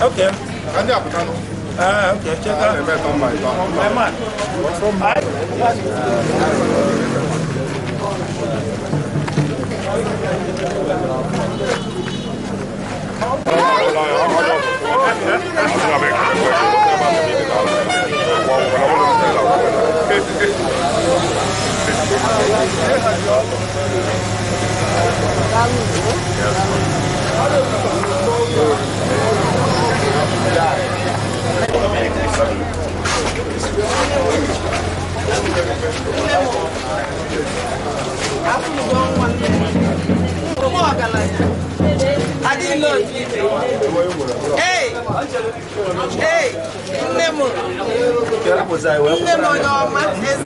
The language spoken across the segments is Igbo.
Okay. Okay, check out. My man. I didn't know. Hey, hey, Nemo. Nemo, your man is.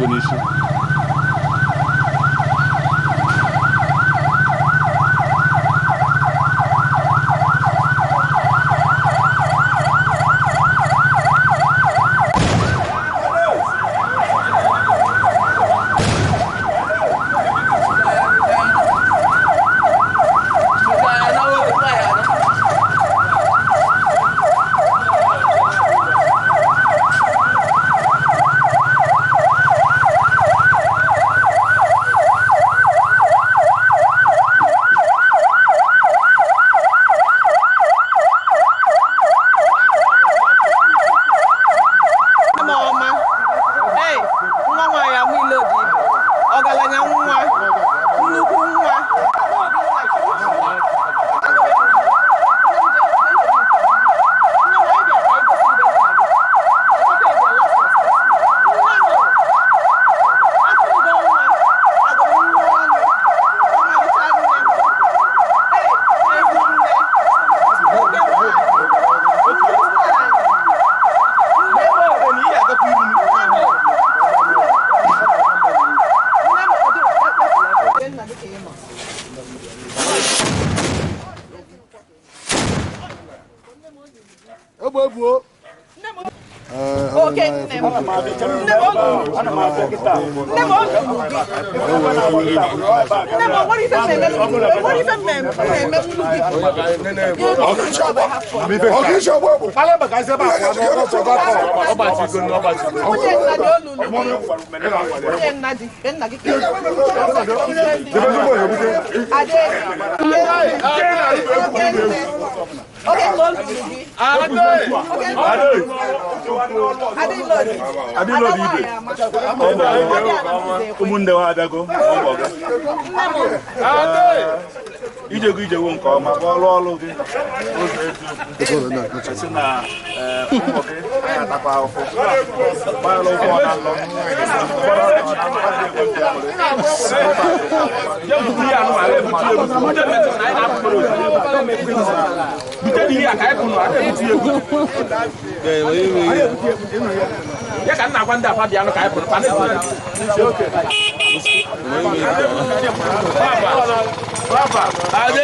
ego n'isi. Ije nke ọma ọrụ ọrụ gị ụzọ na ụmụ gị atakwa ahụhụ gbara ụkwụ ọ na-alọ ya ka nna agwa ndị afa bịanụ ka anyị pụrụ Papa, ade.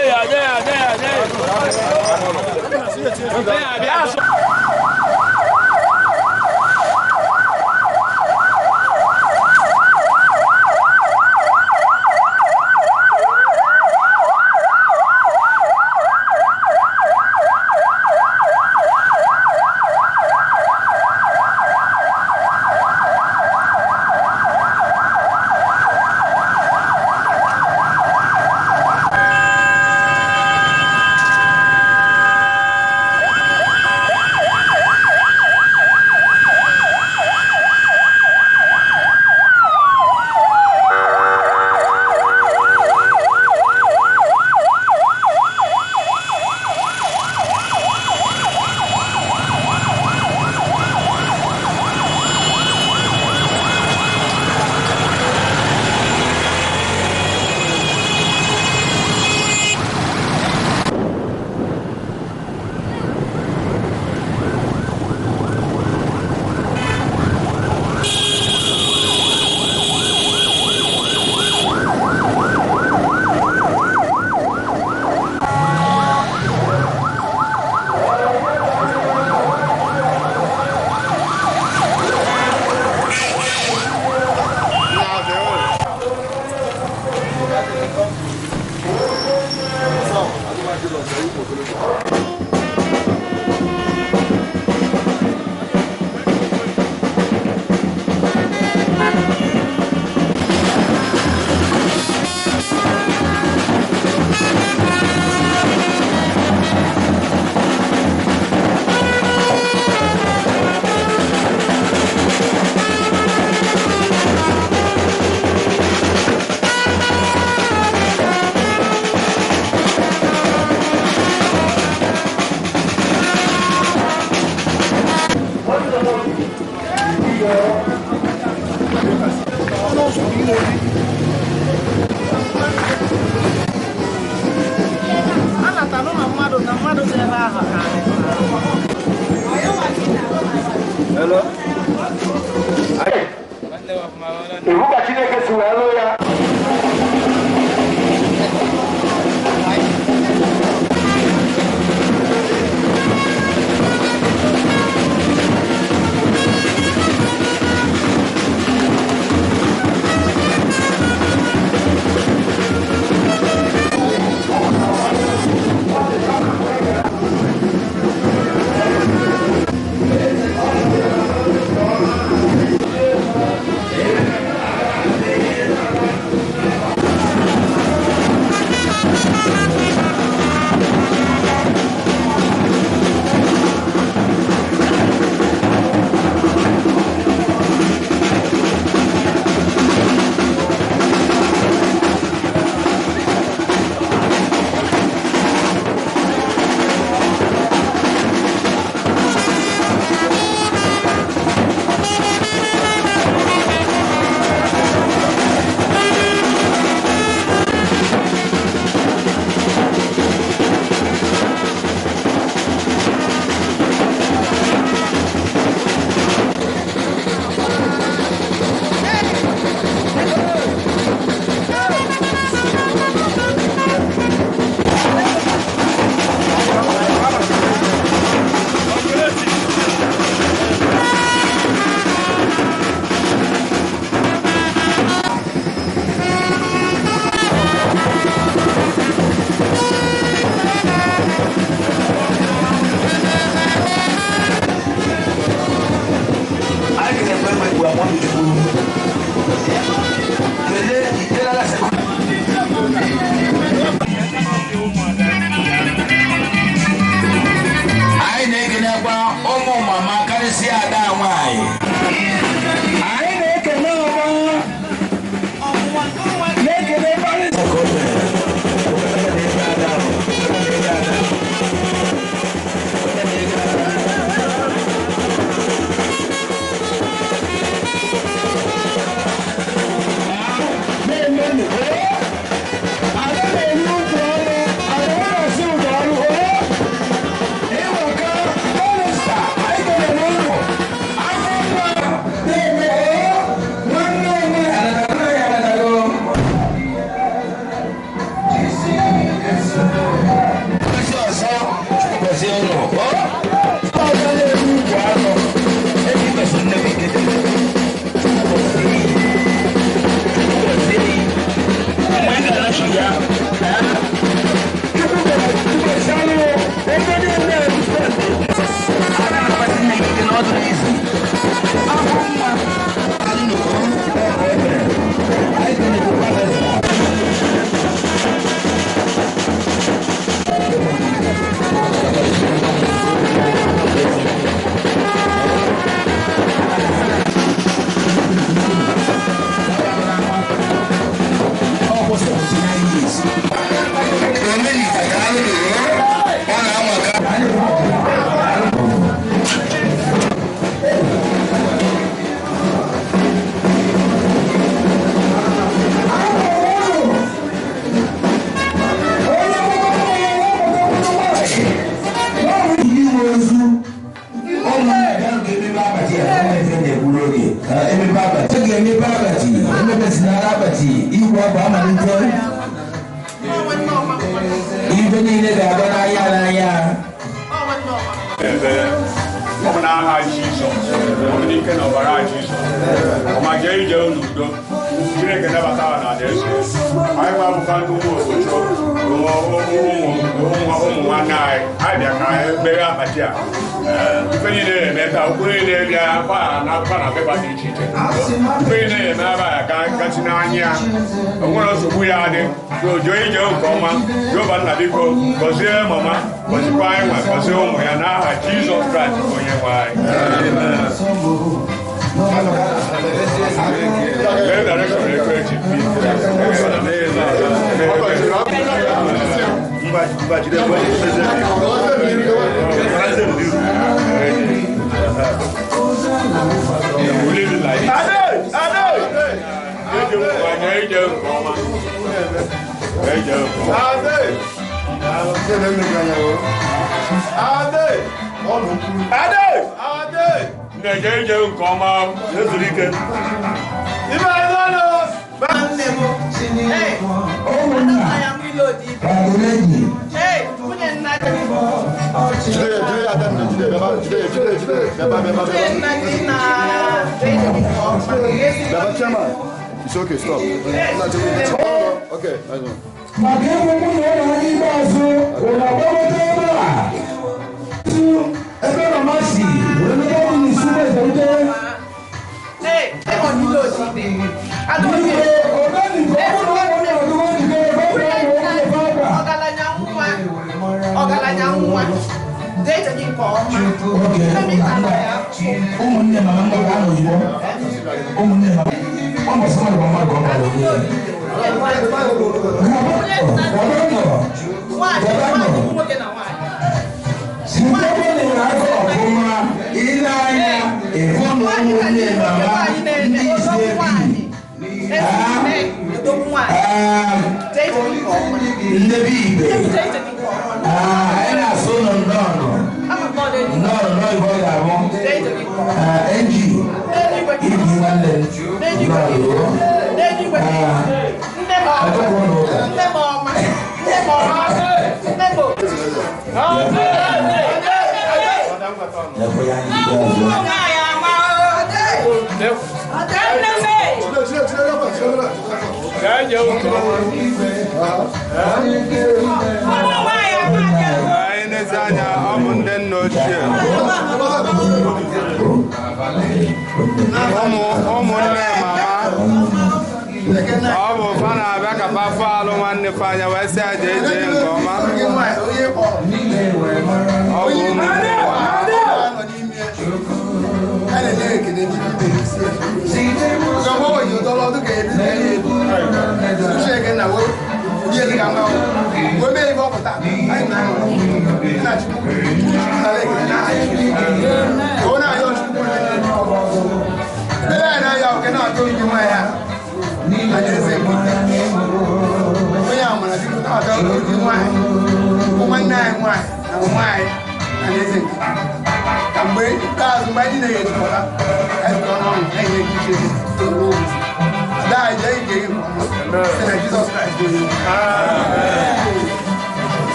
It's okay, stop. Okay, I know.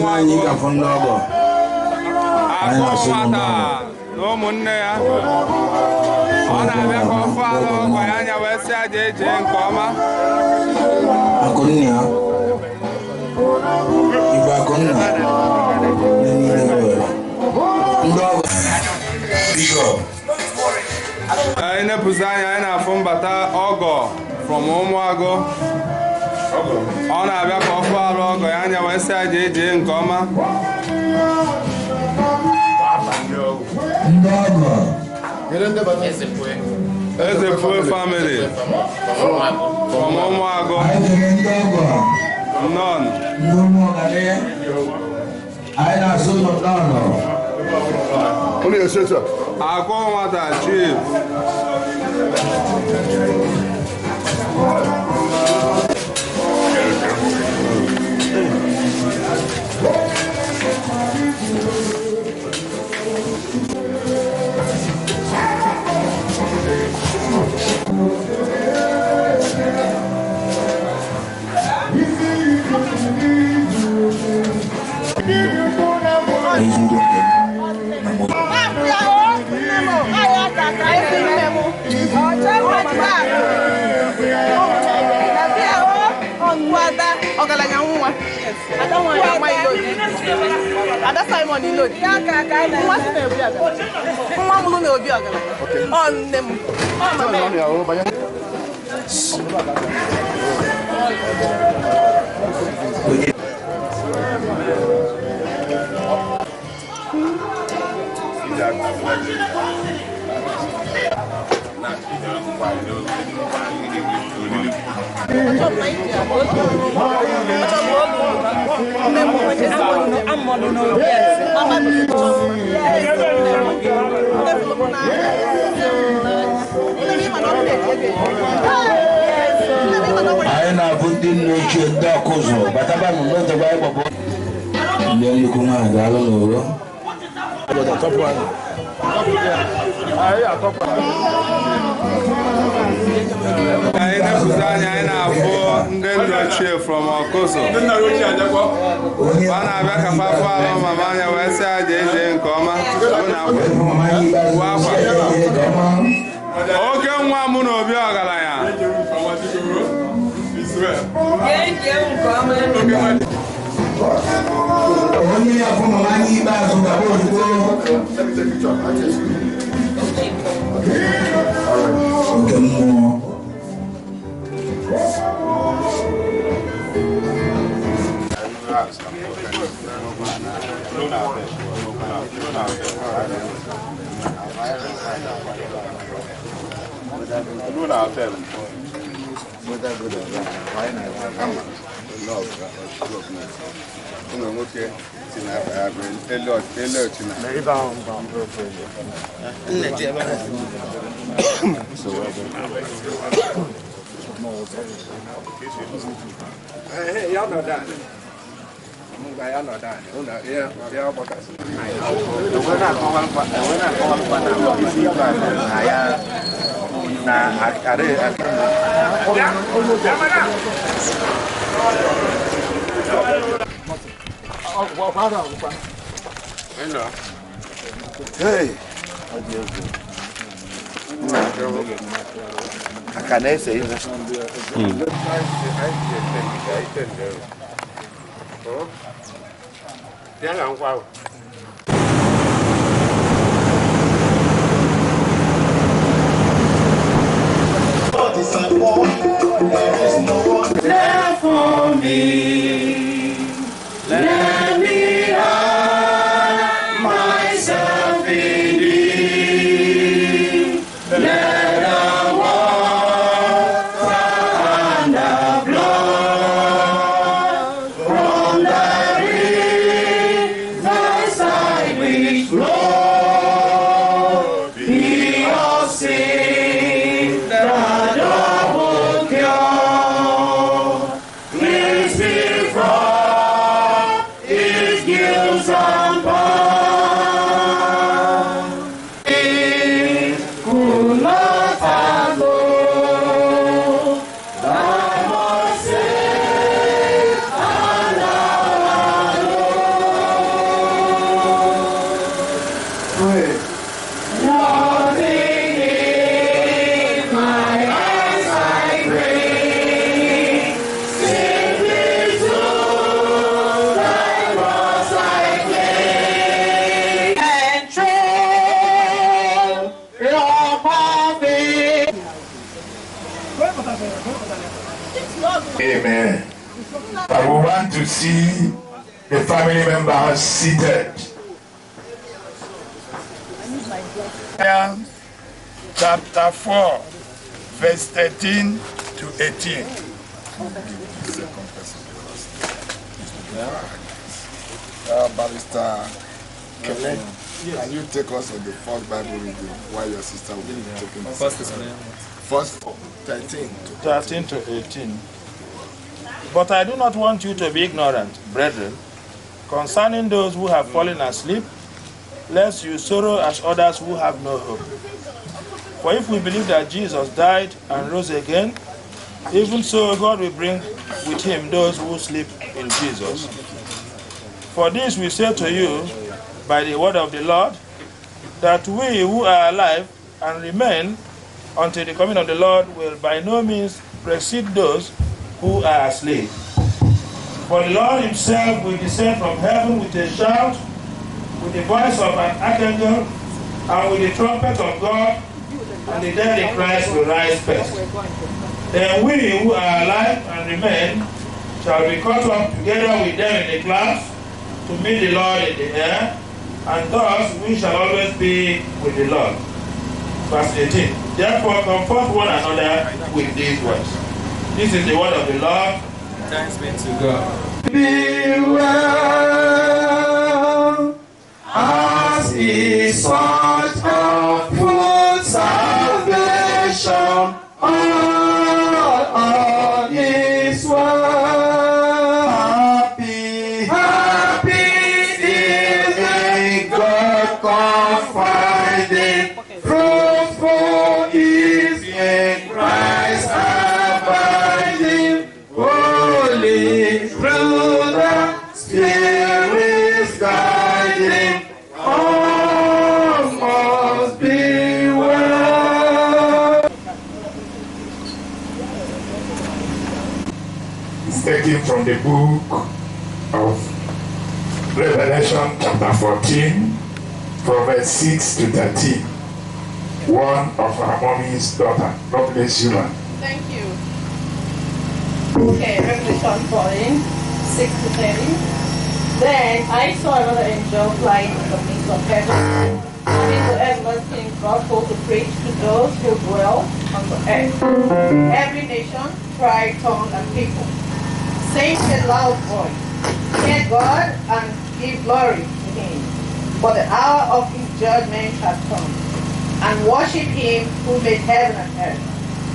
anyị ga-afụ ndị ọgọ anyị na-asị ndị ọgọ na ụmụnne ya ọ na-abịa ka ọ fụ ala ọgọ ya anya wee sị aja eje nke ọma akụnne ya ibe akụnna na niile were ndị ọgọ bishọp anyị na-epụzi anya anyị na-afụ mbata ọgọ from ụmụagụ ọ na-abịa ka ọ fụ ala ọgọ ya anya wee sị aja eje nke ọma ndị ọgọ Ezefue family from ụmụagụ ndị ọgọ none ndị ụmụọgane anyị na-asụ ụlọ n'ọnọ akụ nwata chief ọgaranya nwa Ada Simon Nnadi nwa si na-ebi ọgaranya nwa mụrụ na-ebi ọgaranya ọ nne m anyị na-abụ ndị nna ochie ndị ọkụzụ batabanụ n'odobe anyị gbapụ ndị nnukwu nwaanyị ga-alụ n'oro anyị na-epụzi anya anyị na-abụ ndị nna ochie from ọkụzụ ọ na-abịa ka papa ala mama anya wee sị aja eje nke ọma oke nwa mụ na obi ọgaranya onye ya-afụ mama anyị ikpeazụ gaba ozugbo nke mmụọ Hey. Aka na-ese ihe. There is no one there for me. Let me hide myself in thee. Let the water and the blood from the riverside which flow be all sin the double cure. Please be Pray. Nothing in my hands I bring, simply to thy cross I cling, and trail upon thee. Amen. I would want to see the family members seated. Chapter 4, verse 13 to 18. Barrister Kenneth, can you take us on the first Bible reading while your sister will be taking the first 13 to 18. But I do not want you to be ignorant, brethren, concerning those who have fallen asleep, lest you sorrow as others who have no hope. For if we believe that Jesus died and rose again, even so God will bring with him those who sleep in Jesus. For this we say to you by the word of the Lord, that we who are alive and remain until the coming of the Lord will by no means precede those who are asleep. For the Lord himself will descend from heaven with a shout, with the voice of an archangel, and with the trumpet of God, and the dead in Christ will rise first. Then we who are alive and remain shall be caught up together with them in the clouds to meet the Lord in the air, and thus we shall always be with the Lord. Verse 18. Therefore comfort one another with these words. This is the word of the Lord. Thanks be to God. Be well as he sought of full salvation all is well. Happy is in God confiding, fruitful is in Christ abiding, holy through the Spirit's guiding, all must be well. It's taken from the book of Revelation chapter 14 from verse 6 to 13. One of our mommy's daughter. God bless you, man. Thank you. Okay, Revelation 14, 6 to 13. Then I saw another angel flying in the midst of heaven, having the everlasting gospel to preach to those who dwell on the earth, every nation, tribe, tongue, and people, saying in a loud voice, Fear God and give glory to him, for the hour of his judgment has come, and worship him who made heaven and earth,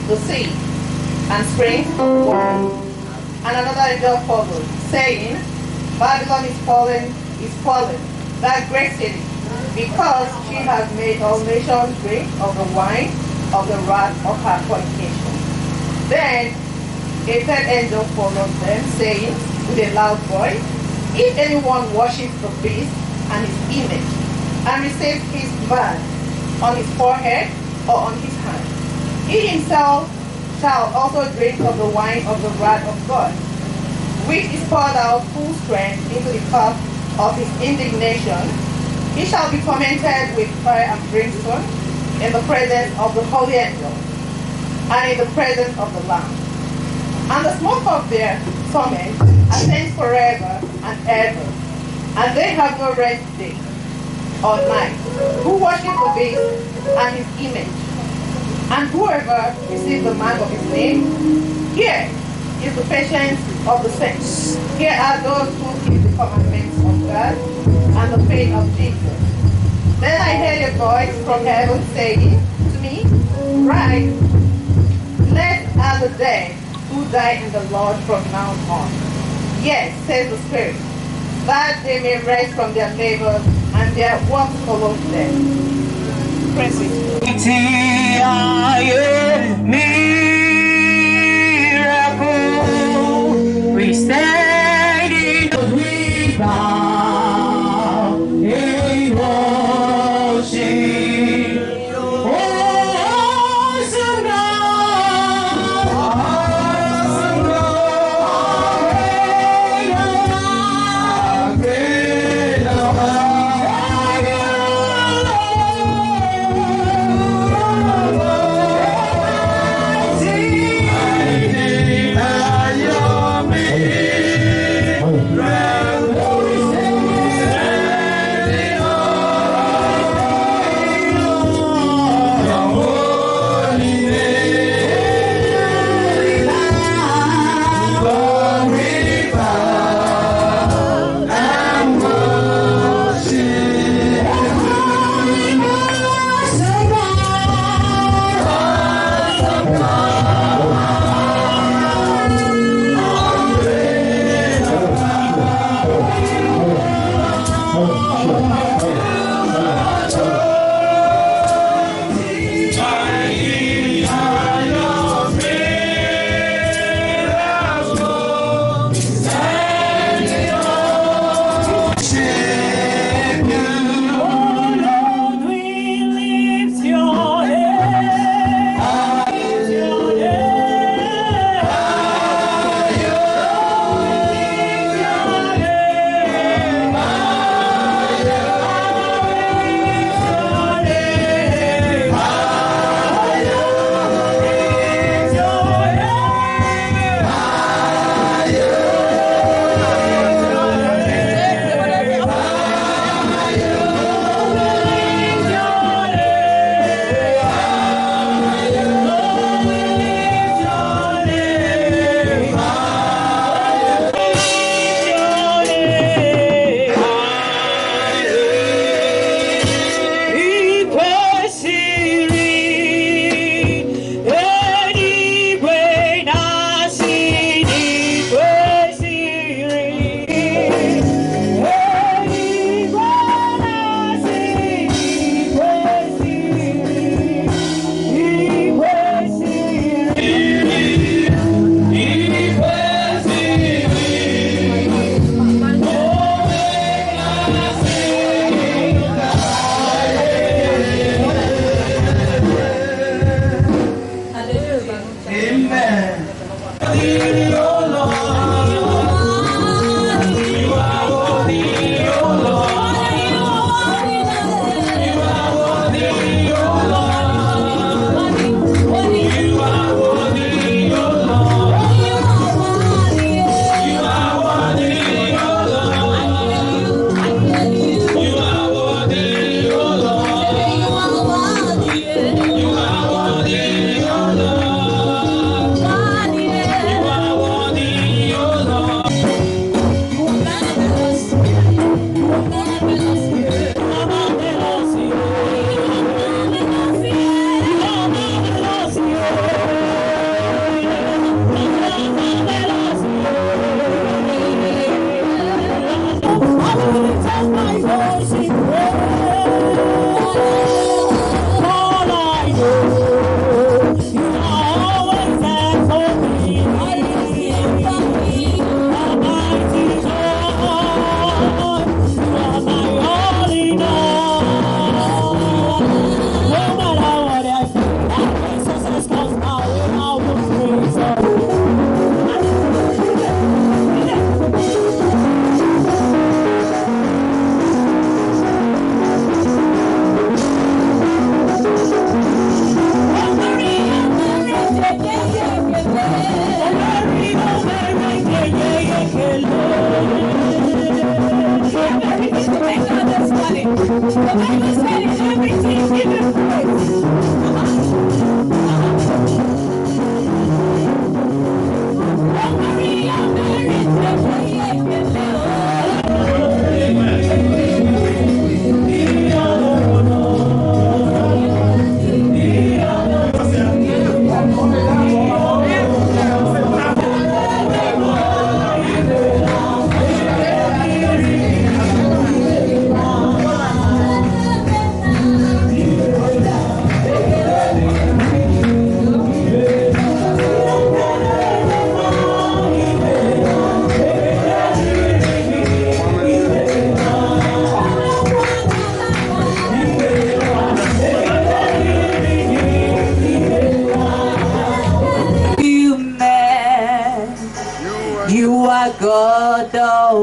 the sea, and springs of water. And another angel followed, saying, Babylon is fallen, that great city, because she has made all nations drink of the wine of the wrath of her fornication. Then a third angel followed them, saying with a loud voice, If anyone worships the beast and his image, and receives his mark on his forehead or on his hand, he himself shall also drink of the wine of the wrath of God, which is poured out full strength into the cup of his indignation. He shall be tormented with fire and brimstone in the presence of the holy angels and in the presence of the Lamb. And the smoke of their torment ascends forever and ever, and they have no rest day or night, who worship the beast and his image, and whoever receives the mark of his name. Here is the patience of the saints. Here are those who keep the commandments of God and the faith of Jesus. Then I heard a voice from heaven saying to me, Rise, blessed are the dead who die in the Lord from now on. Yes, says the Spirit, that they may rest from their labors and their works follow them. Praise it. Miracle, we stand in, we bow in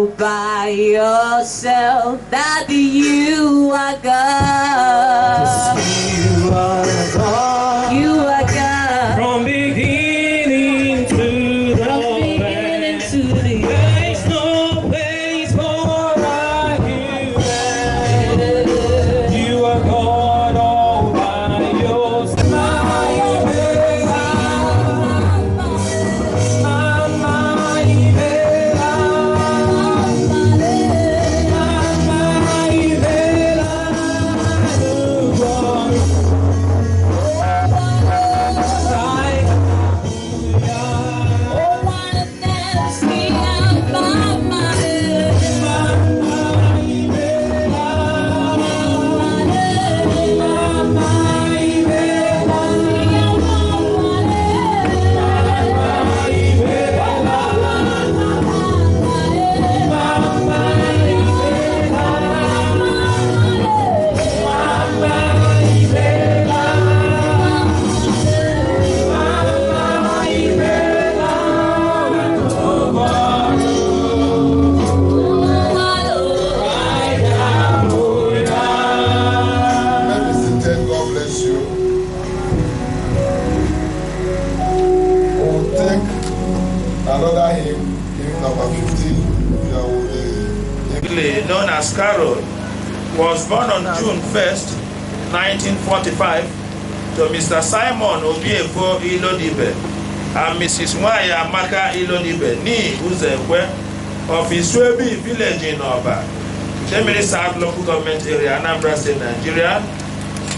all by yourself, that you are God. You are God. You are God. From beginning to the end. There's no place for argument. You are God all by yourself. Another hymn number 50, known as Carol, was born on June 1st, 1945, to Mr. Simon Obianyo Ilodibe and Mrs. Nwaya Amaka Ilodibe, ni Uzekwe, of Iswebi village in Oba, Chime South local government area, Anambra State, Nigeria.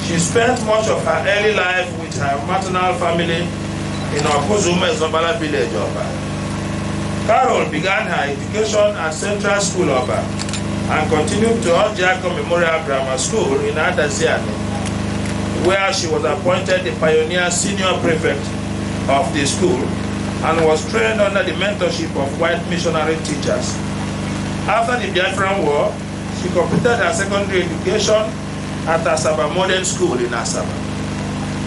She spent much of her early life with her maternal family in Okuzuma Zobala village, Oba. Carol began her education at Central School Oba and continued to Ojiako Memorial Grammar School in Adaziani, where she was appointed the pioneer senior prefect of the school and was trained under the mentorship of white missionary teachers. After the Biafran War, she completed her secondary education at Asaba Modern School in Asaba,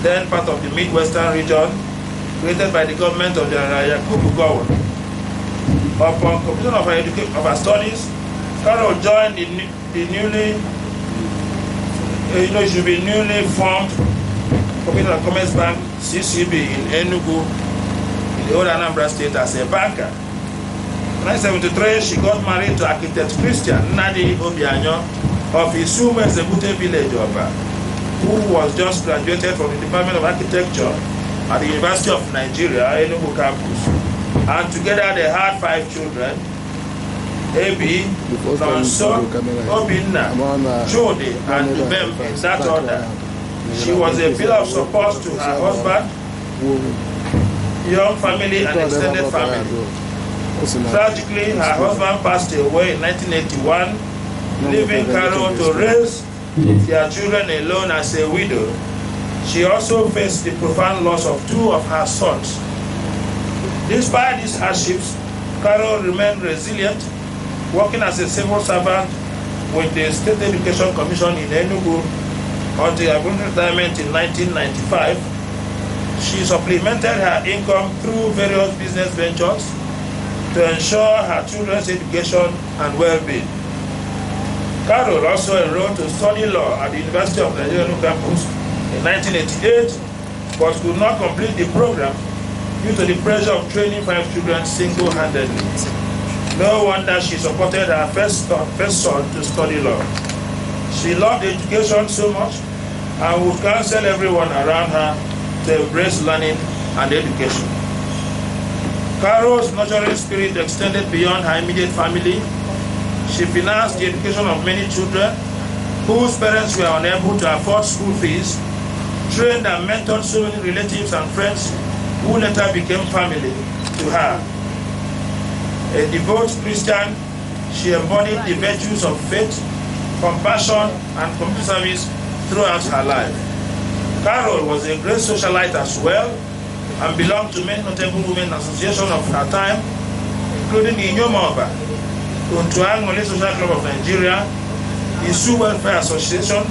then part of the Midwestern region created by the government of the Yakubu government. Upon completion of her studies, Carol joined the newly formed Community and Commerce Bank (CCB) in Enugu, in the old Anambra State, as a banker. In 1973, she got married to architect Christian Nnadi Obianyo of Isume Zebute village, who was just graduated from the Department of Architecture at the University of Nigeria, Enugu campus. And together they had 5 children: Ebi, Nonso, Obinna, Jody, and Ubem, in that order. She was a pillar of support to her husband, young family, and extended family. Tragically, her husband passed away in 1981, leaving Carol to raise their children alone as a widow. She also faced the profound loss of 2 of her sons. Despite these hardships, Carol remained resilient, working as a civil servant with the State Education Commission in Enugu until her retirement in 1995. She supplemented her income through various business ventures to ensure her children's education and well-being. Carol also enrolled to study law at the University of Nigeria campus in 1988, but could not complete the program due to the pressure of training 5 children single-handedly. No wonder she supported her first son to study law. She loved education so much and would counsel everyone around her to embrace learning and education. Carol's nurturing spirit extended beyond her immediate family. She financed the education of many children whose parents were unable to afford school fees, trained and mentored so many relatives and friends who later became family to her. A devout Christian, she embodied the virtues of faith, compassion, and community service throughout her life. Carol was a great socialite as well and belonged to many notable women associations of her time, including the Inyomoba, Untuangole Social Club of Nigeria, the Sioux Welfare Association,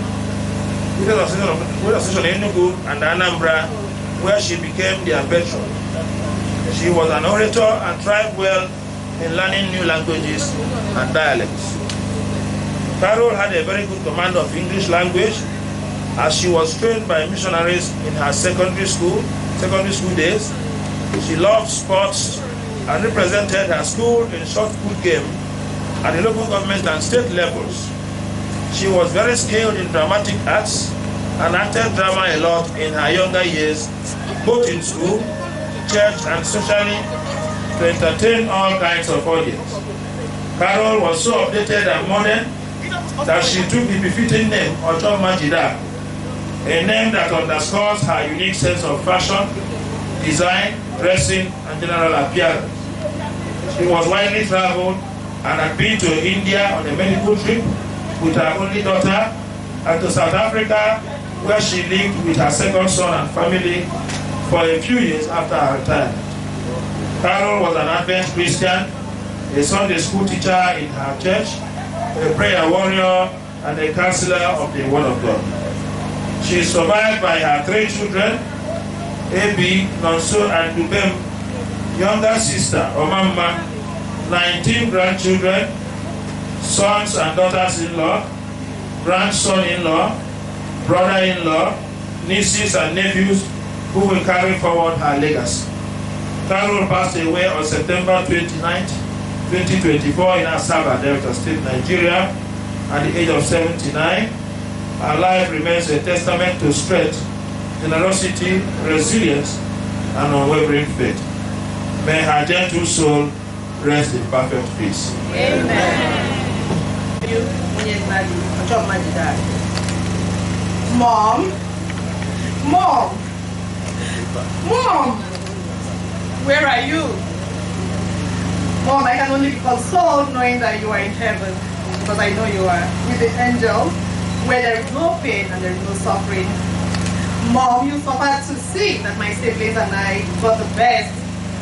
the Association Enugu and Anambra, where she became their patron. She was an orator and thrived well in learning new languages and dialects. Carol had a very good command of English language as she was trained by missionaries in her secondary school days. She loved sports and represented her school in shot put game at the local government and state levels. She was very skilled in dramatic arts and acted drama a lot in her younger years, both in school, church, and socially, to entertain all kinds of audience. Carol was so updated and modern that she took the befitting name Ojomajida, a name that underscores her unique sense of fashion, design, dressing, and general appearance. She was widely traveled and had been to India on a medical trip with her only daughter, and to South Africa, where she lived with her second son and family for a few years after her retirement. Carol was an Advent Christian, a Sunday school teacher in her church, a prayer warrior, and a counselor of the Word of God. She is survived by her 3 children, Abi, Nonso, and Dubem, younger sister, Omamba, 19 grandchildren, sons and daughters-in-law, grandson-in-law, brother-in-law, nieces and nephews who will carry forward her legacy. Carol passed away on September 29, 2024 in Asaba, Delta State, Nigeria, at the age of 79. Her life remains a testament to strength, generosity, resilience, and unwavering faith. May her gentle soul rest in perfect peace. Amen. Mom, where are you? Mom, I can only be consoled knowing that you are in heaven, because I know you are with the angels, where there is no pain and there is no suffering. Mom, you suffered to see that my siblings and I got the best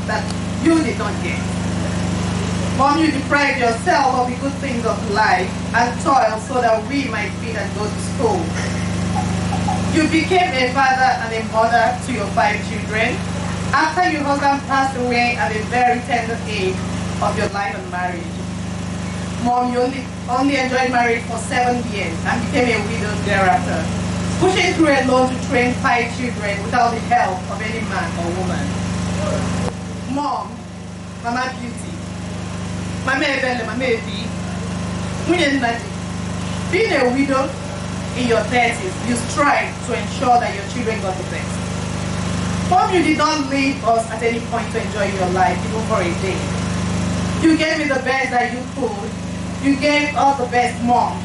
that you did not get. Mom, you deprived yourself of the good things of life and toil so that we might feed and go to school. You became a father and a mother to your 5 children after your husband passed away at a very tender age of your life and marriage. Mom, you only enjoyed marriage for 7 years and became a widow thereafter, pushing through alone to train 5 children without the help of any man or woman. Mom, Mama Beauty, Mama Ebele, Mama Ebi, Nnadi, being a widow in your 30s, you strive to ensure that your children got the best. Mom, you did not leave us at any point to enjoy your life, even for a day. You gave me the best that you could. You gave us the best, Mom.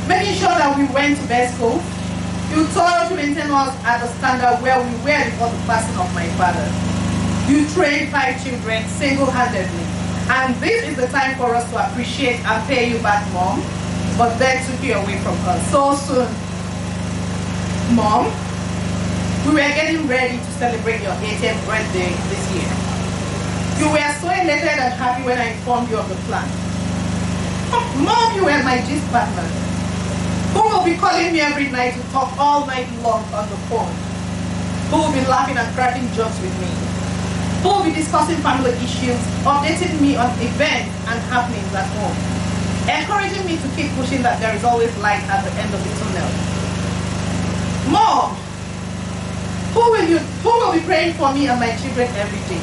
Making sure that we went to best school. You toiled to maintain us at the standard where we were before the passing of my father. You trained 5 children single-handedly. And this is the time for us to appreciate and pay you back, Mom. But they took you away from us so soon. Mom, we were getting ready to celebrate your 80th birthday this year. You were so elated and happy when I informed you of the plan. Mom, you were my gist partner, who will be calling me every night to talk all night long on the phone, who will be laughing and cracking jokes with me, who will be discussing family issues, updating me on events and happenings at home, encouraging me to keep pushing that there is always light at the end of the tunnel. Mom, who will be praying for me and my children every day?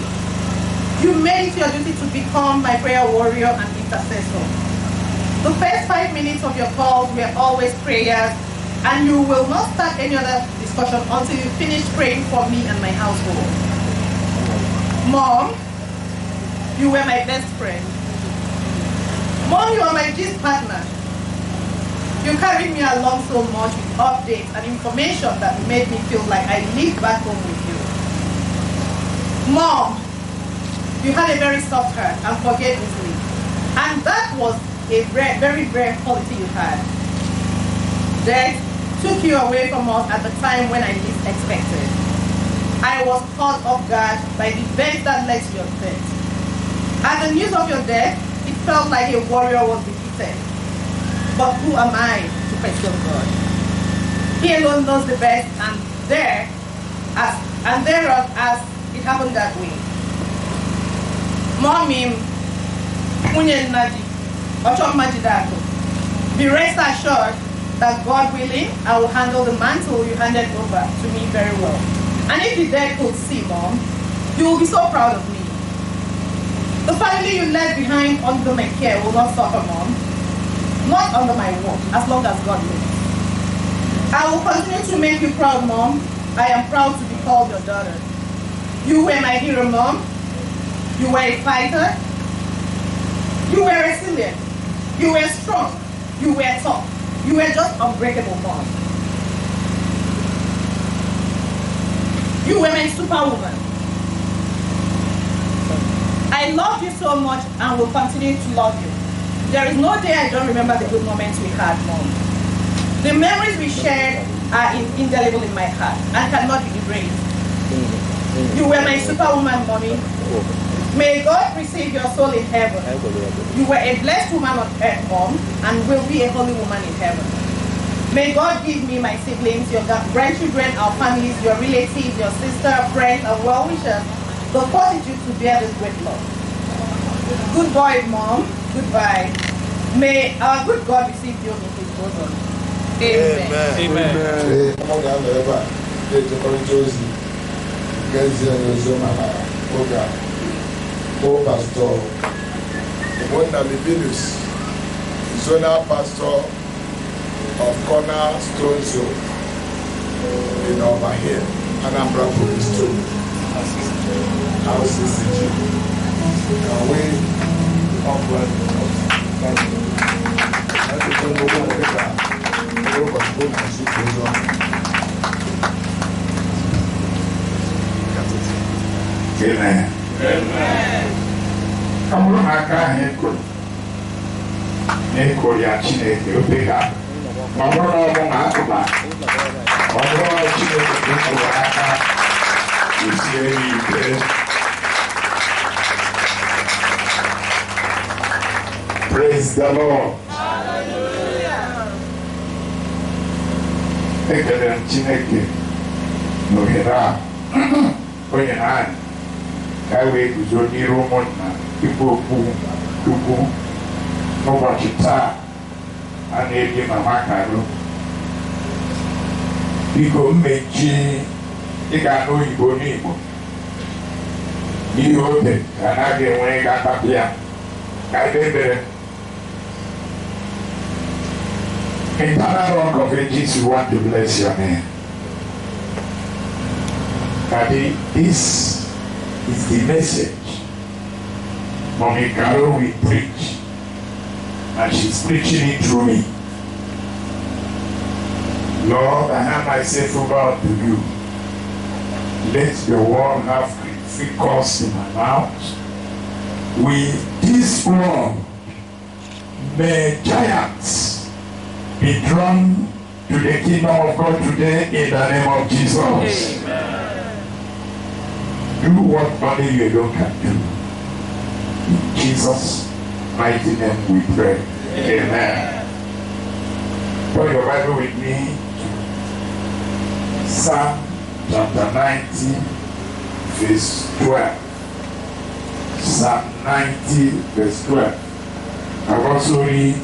You made it your duty to become my prayer warrior and intercessor. The first 5 minutes of your calls were always prayers, and you will not start any other discussion until you finish praying for me and my household. Mom, you were my best friend. Mom, you are my gist partner. You carried me along so much with updates and information that made me feel like I lived back home with you. Mom, you had a very soft heart and forgave easily. And that was a very rare quality you had. Death took you away from us at the time when I least expected. I was caught off guard by the events that led to your death. At the news of your death, it felt like a warrior was defeated. But who am I to question God? He alone knows the best, and thereof as it happened that way. Mommy, Nnadi, be rest assured that God willing, I will handle the mantle you handed over to me very well. And if you dad could see, Mom, you will be so proud of me. The family you left behind under my care will not suffer, Mom. Not under my watch, as long as God lives. I will continue to make you proud, Mom. I am proud to be called your daughter. You were my hero, Mom. You were a fighter. You were resilient. You were strong. You were tough. You were just unbreakable, Mom. You were my superwoman. I love you so much and will continue to love you. There is no day I don't remember the good moments we had, Mom. The memories we shared are indelible in my heart and cannot be erased. You were my superwoman, Mommy. May God receive your soul in heaven. You were a blessed woman on earth, Mom, and will be a holy woman in heaven. May God give me my siblings, your grandchildren, our families, your relatives, your sister, friends, and well-wishers the fortitude to bear this great love. Goodbye, Mom. Goodbye. May our good God receive you in his bosom. Amen. Amen. Pastor Nnadi, zonal pastor of Cornerstone Zone in over here, Anambra Police 2, House CCG. Can we upload Amen. Amen. Kamu maka heko ya Chineke opeka. Maboro mo ngakuma. Maboro Chineke heko aka. Usieni ite. Praise the Lord. Hallelujah. Ekele Chineke no hera. Onye nani. Kawe guzo n'iru ụmụnna ikwu okwu ukwu n'ụbọchị taa a na-eji mama karụ. Biko mmechi ịga n'oyibo n'Igbo n'ihe oge ka anaghị enwe ga-akpapụ ya ka ebe ebere. Eternal Rock of Ages, we want to bless your name. Daddy, this is the message Mommy Carol will preach, and she's preaching it through me. Lord, I have myself over to you. Let the word have free course in my mouth. With this word, may giants be drawn to the kingdom of God today in the name of Jesus. Amen. Do what only you alone can do. In Jesus' mighty name we pray. Amen. Turn your Bible with me. Psalm chapter 90, verse 12. Psalm 90, verse 12. I've also read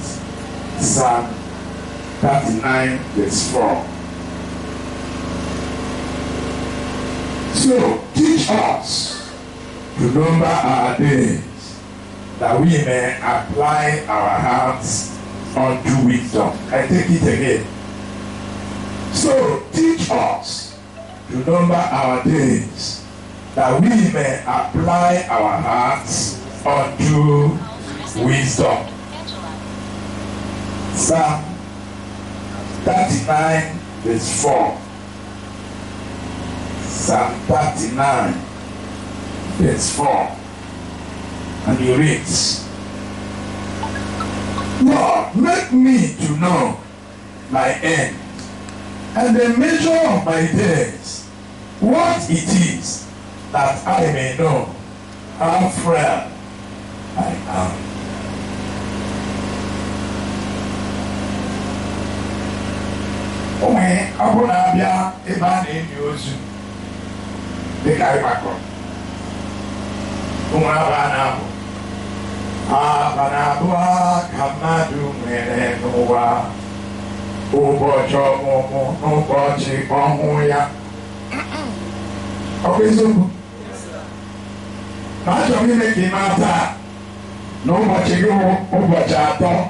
Psalm 39, verse 4. So teach us to number our days, that we may apply our hearts unto wisdom. I take it again. So teach us to number our days, that we may apply our hearts unto wisdom. Psalm 39, verse 4. Psalm 39, verse 4. And he reads, Lord, make me to know my end, and the measure of my days, what it is, that I may know how frail I am. Onwe abụ na-abịa ebe a na-enye ozu dịka ịgbakọ. Onwe abụ a na-abụ Abanabua kamadu mere noa. Ubocho mumu nubochi omuya. Obezuku. Macho mime kimata. Nubochi ubocha ato.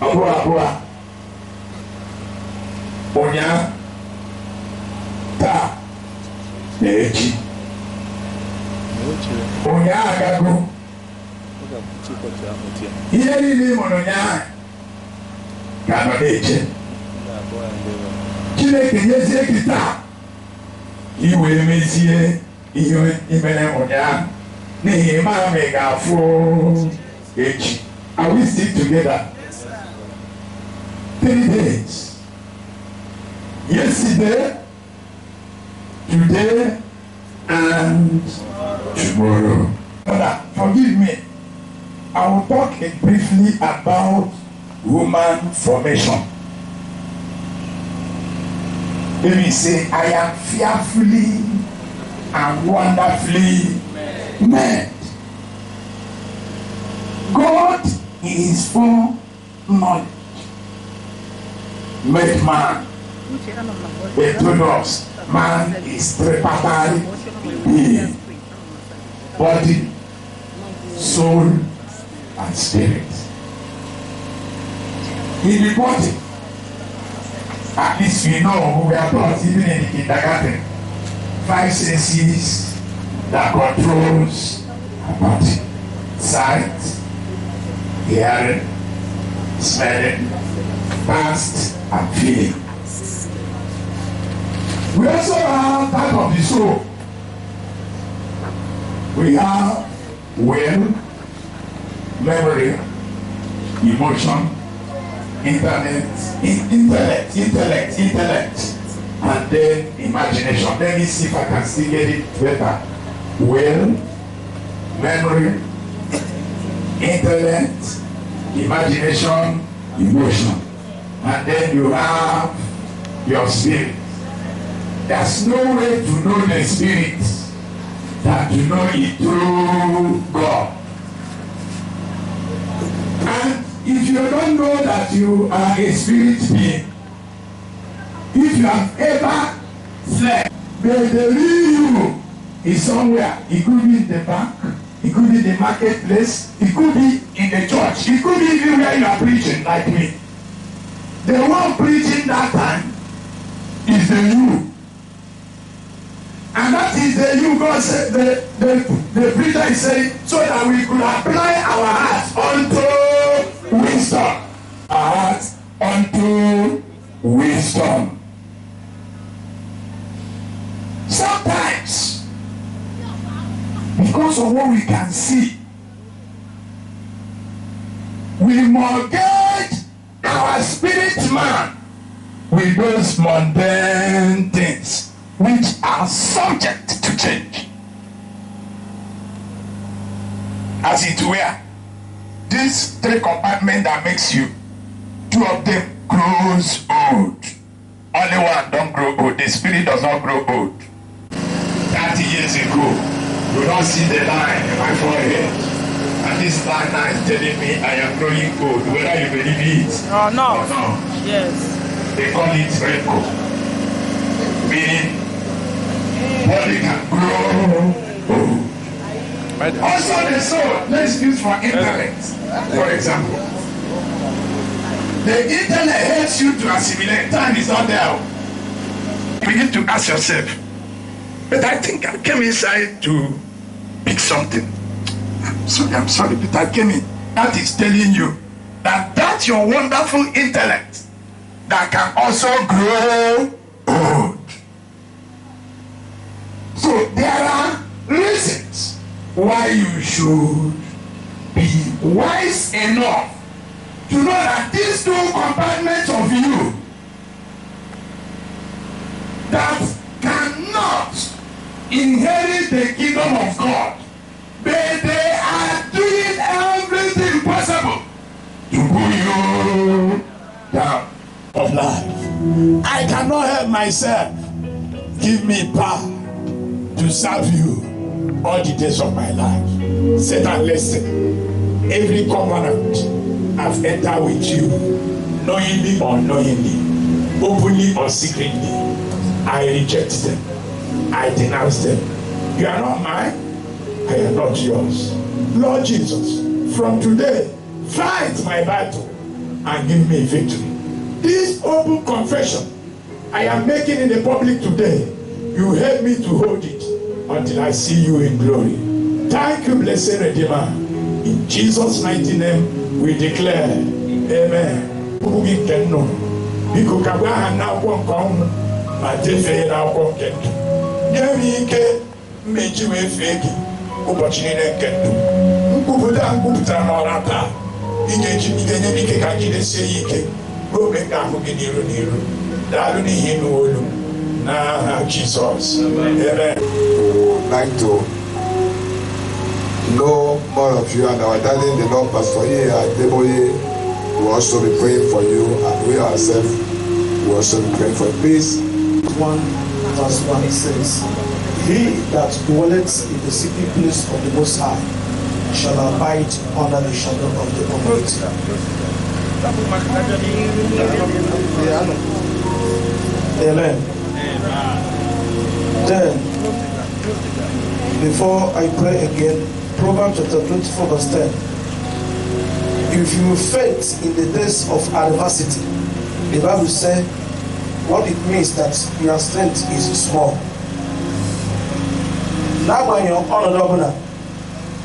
Abua. Onya. Ta. Echi. Onya agago. Ihe niile mụrụ ya ga-anọ na-eche Chineke nyezie gị taa iwe mezie ihe imere ụnyaahụ n'ihi ịma ma ị ga-afụ echi. Are we still together? 3 days. Yesterday, today, and tomorrow. Father, forgive me. I will talk briefly about human formation. Let me say, I am fearfully and wonderfully made. God is for knowledge. Made man. He told us, man is tripartite being. Body, soul, and spirit. In the body, at least we know we are taught even in the kindergarten, 5 senses that controls our body: sight, hearing, smelling, taste, and feeling. We also have part of the soul. We have will, memory, emotion, intellect, and then imagination. Let me see if I can still get it better. Will, memory, intellect, imagination, emotion, and then you have your spirit. There's no way to know the spirit than to know it through God. And if you don't know that you are a spirit being, if you have ever slept, the real you is somewhere. It could be in the bank, it could be in the marketplace, it could be in the church, it could be even where you are preaching, like me. The one preaching that time is the you. And that is the you God said, the preacher is saying, so that we could apply our hearts unto wisdom. Our hearts unto wisdom. Sometimes, because of what we can see, we mortgage our spirit man with those mundane things which are subject to change. As it were, these 3 compartments that makes you, 2 of them grows old. Only one don't grow old. The spirit does not grow old. 30 years ago, you don't see the line in my forehead. And this line now is telling me I am growing old, whether you believe it or no. Yes. They call it wrinkle. Meaning, body can grow old. Also the soul, let's use for intellect, for example. The intellect helps you to assimilate. Time is not there. You begin to ask yourself, but I think I came inside to pick something. I'm sorry, but I came in. That is telling you that that's your wonderful intellect that can also grow old. So there are reasons why you should be wise enough to know that these 2 compartments of you that cannot inherit the kingdom of God, but they are doing everything possible to pull you down of life. I cannot help myself. Give me power to serve you all the days of my life. Satan, listen. every covenant I've entered with you, knowingly or unknowingly, openly or secretly, I reject them. I denounce them. You are not mine, I am not yours. Lord Jesus, from today, fight my battle and give me victory. This open confession I am making in the public today, you help me to hold it until I see you in glory. Thank you, blessed Redeemer. In Jesus' mighty name, we declare, Amen. Biko kabwa hana kwa mkono, matefe na kwa mkendo. Nyemi ike mejiwe feki, upachinine mkendo. Mkuputa na orata. Ingeji ike kajide se ike. Robe kafu niru. Dalu ni hinu olu. Na Jesus. Amen. Like to know more of you, and our daddy in the Lord, Pastor E. Adeboye, will also be praying for you, and we ourselves will also be praying for you. Please. 1:1 says, He that dwelleth in the secret place of the Most High shall abide under the shadow of the Almighty. Amen. Then, before I pray again, Proverbs chapter 24 verse 10. If you faint in the days of adversity, the Bible says what it means that your strength is small. Now when you're on a governor,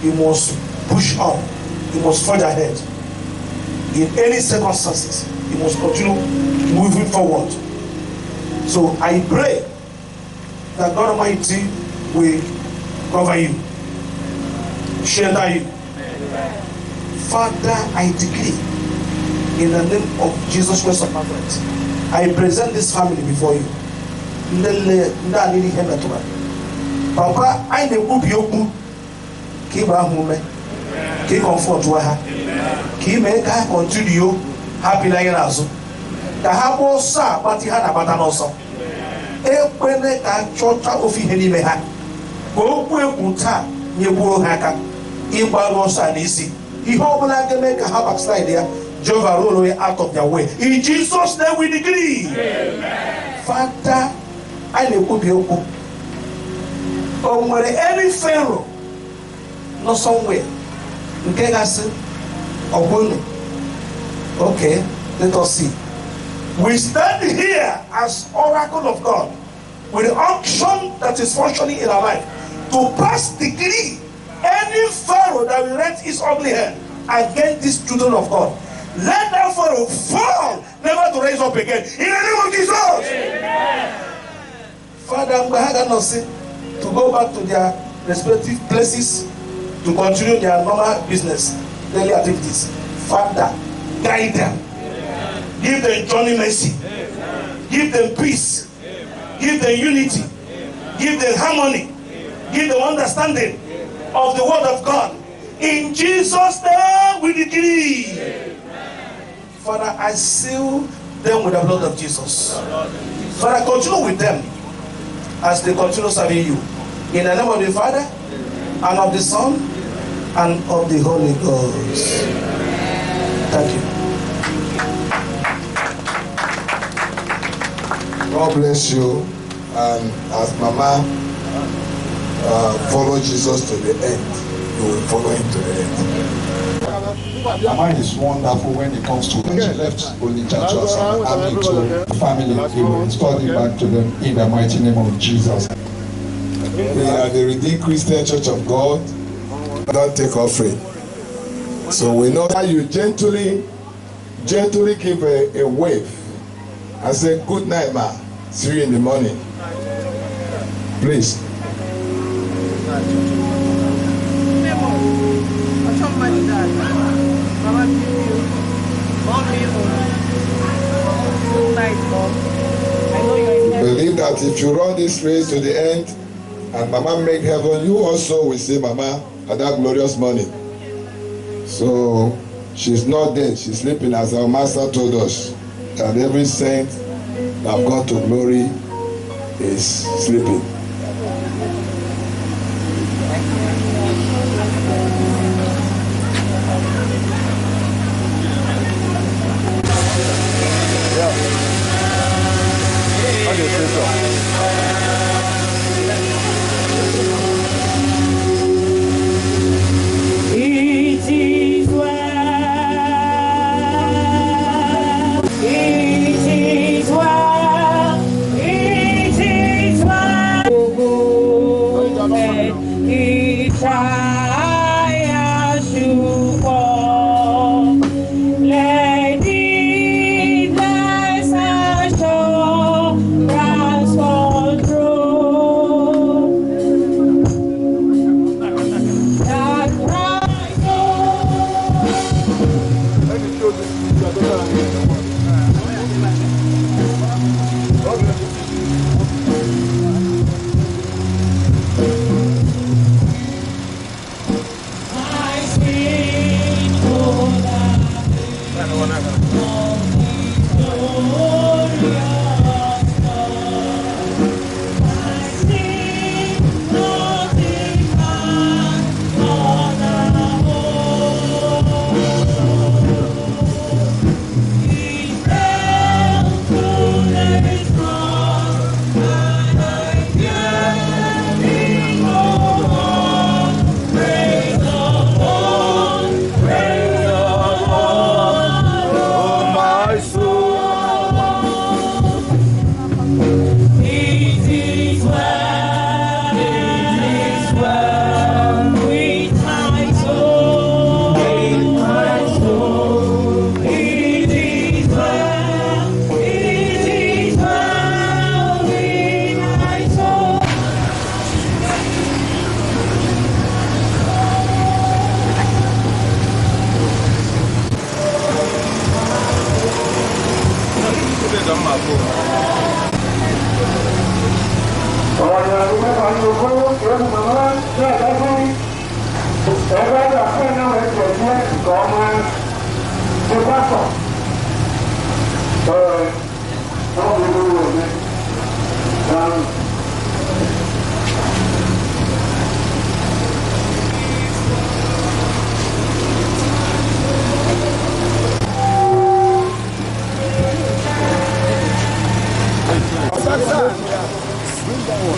you must push on, you must forge ahead. In any circumstances, you must continue moving forward. So I pray that God Almighty will cover you, shelter you. Father, I decree in the name of Jesus Christ of Nazareth, I present this family before you. Nnadi, Papa, I may whoop you, keep our home, keep comfort to her, keep make her continue happy like an azu. The habo sa, but he had a button also. Equene and chota of Henimeha. Go Puta, Nebu Haka, Ibarosa and Isi. He hope like to make a havoc slide there, Jehovah roll away out of their way. In Jesus' name we decree. Amen. Father, I may put you up. Oh, where any Pharaoh, not somewhere. You can ask okay, let us see. We stand here as oracle of God with the unction that is functioning in our life to pass decree any Pharaoh that will raise his ugly head against these children of God. Let that Pharaoh fall, never to raise up again. In the name of Jesus. Amen. Father, I'm going to go back to their respective places to continue their normal business, daily activities. Father, guide them. Amen. Give them journey mercy. Amen. Give them peace. Amen. Give them unity. Amen. Give them harmony. Amen. Give them understanding of the word of God. In Jesus' name we decree. Amen. Father, I seal them with the blood of Jesus. Father, continue with them as they continue serving you. In the name of the Father, and of the Son, and of the Holy Ghost. Thank you. God bless you. And as Mama follow Jesus to the end, you will follow him to the end. Mama is wonderful when it comes to when she left only churches and army to family. He will restore it back to them in the mighty name of Jesus. We are the Redeemed Christian Church of God. Don't take offering. So we know that you gently give a wave and say, good night, ma. See you in the morning. Please. Believe that if you run this race to the end and Mama make heaven, you also will see Mama at that glorious morning. So she's not dead, she's sleeping, as our master told us that every saint that have gone to glory is sleeping.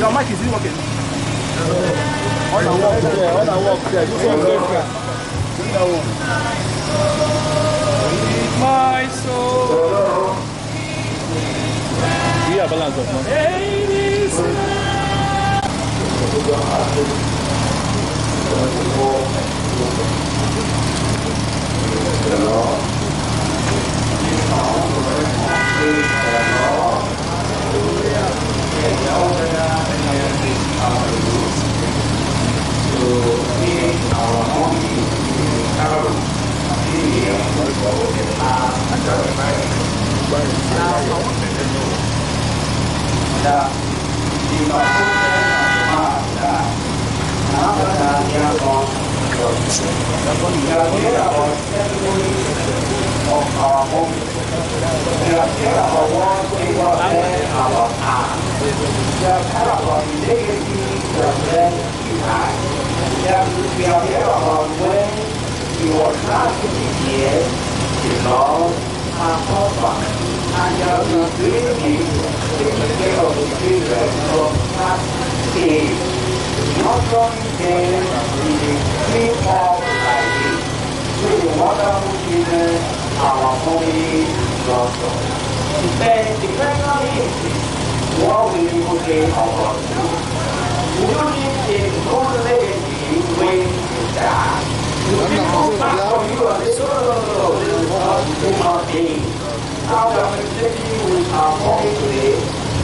Your mic is working. My soul. We have balance of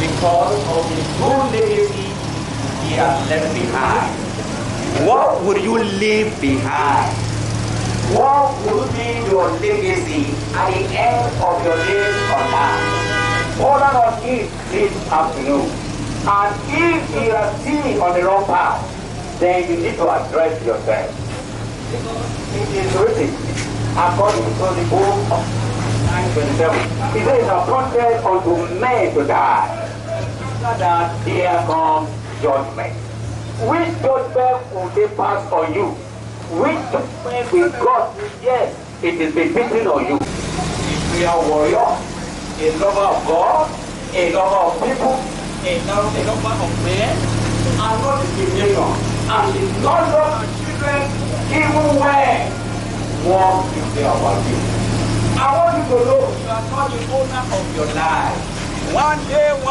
because of the good legacy he has left behind. What would you leave behind? What will be your legacy at the end of your days on earth? Order on it this afternoon. And if you are still on the wrong path, then you need to address yourself. It is written, according to the book of 9:27, it says, appointed unto men to die, that there comes judgment. Which judgment will they pass on you? which treatment we got, yes, it is befitting on you. We are warrior, a lover of God, a lover of people, a lover of men, and not discrimination. And the Lord of children, even when one is there about you. I want you to know you are not the owner of your life. One day will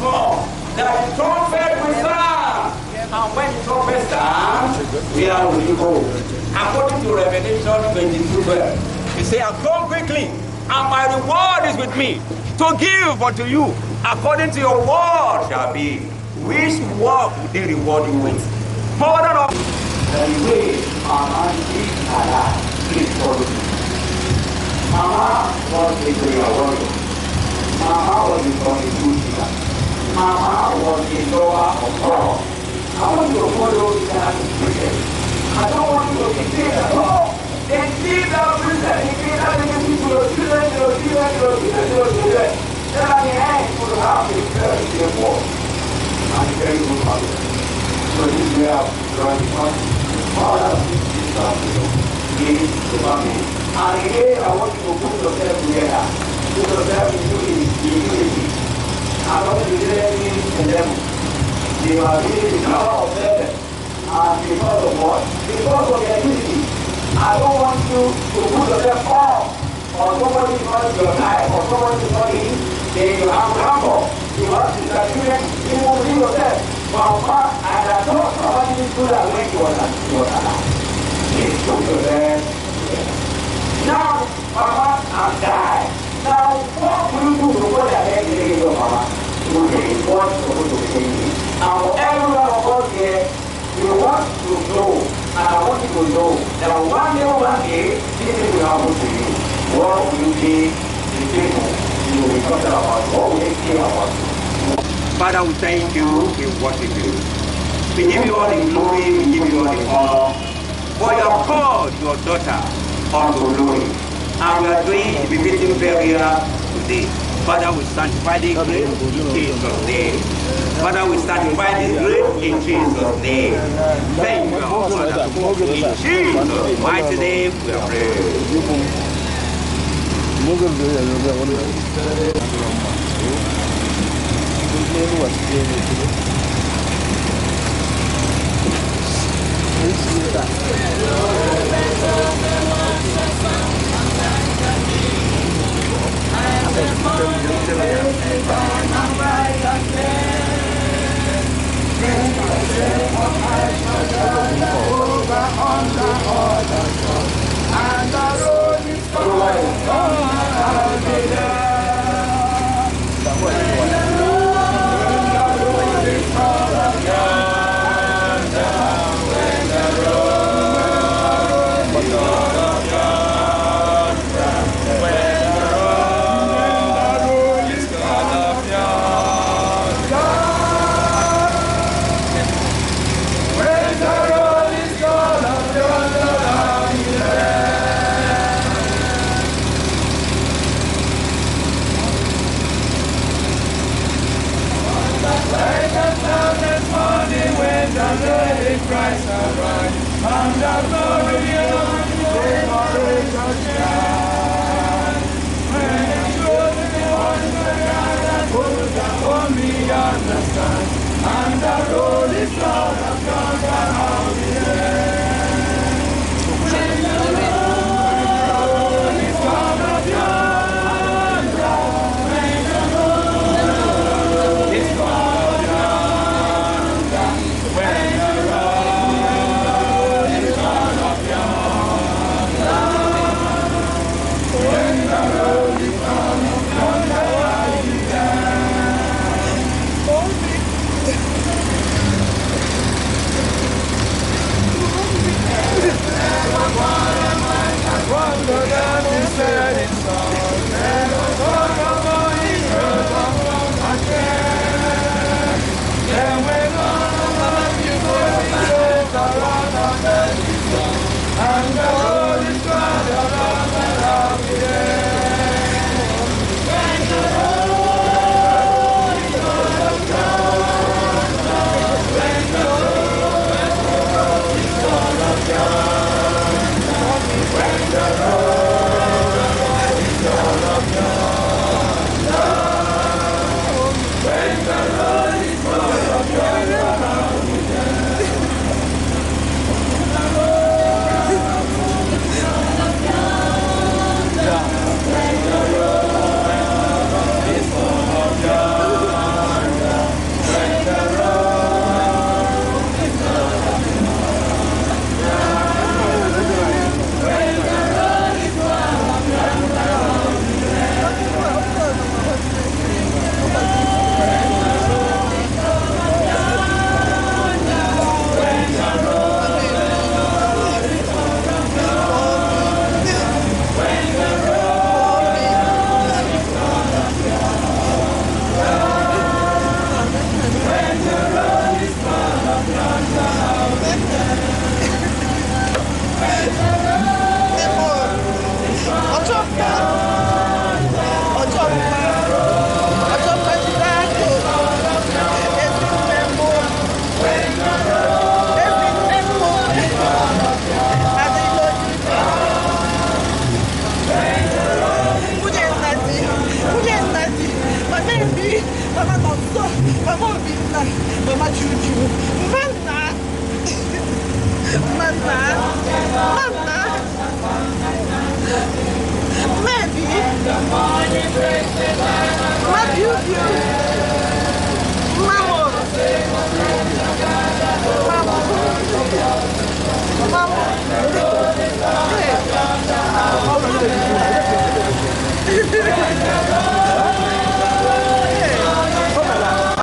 come that the trumpet will sound. And when the trumpet sounds, where will you go? According to Revelation 22:12, he said, I come quickly, and my reward is with me, to give unto you, according to your word shall be. Which work will they reward you with? Father of the way and alive, please follow me. Mama was a prayer warrior. Mama was a contributor. Mama was a lover of God. I want you to follow this kind of precept. I don't want you to be saying that, oh, they give that precept, they give that legacy to your children, to your children, to your children, to your children. Then at the end, you will have a very good war and a very good family. So this way of running on, all of this is the family. And again, I want you to put yourself together. Put yourself in unity. I don't want you to do anything in them. They are really the power of them. And because of what? Because of their unity. I don't want you to put yourself off or somebody calling your life or somebody calling, then you have trouble. You have to disagreement, you will leave yourself. But and I thought somebody didn't do that when you was alive. Please put yourself together. Now, Mama has died. Now, what will you do to put that head in the game of Mama? You will take what you're supposed to be saying. Now, every one of us here, you want to know, and I want you to know, that one day, this thing will happen to you. What will you be the people you will be talking about? What will they care about you? Father, we thank you, we worship you. We give you all the glory, we give you all the honor. For your called your daughter unto glory. And we are doing the befitting burial today. Father, we sanctify the grave in Jesus' name. Father, we sanctify this grave in Jesus' name. Thank you, our Father. In Jesus' mighty name, we are praying. When the road is gone Mama Juju. Mana. Maybe. Ma Juju. Mama.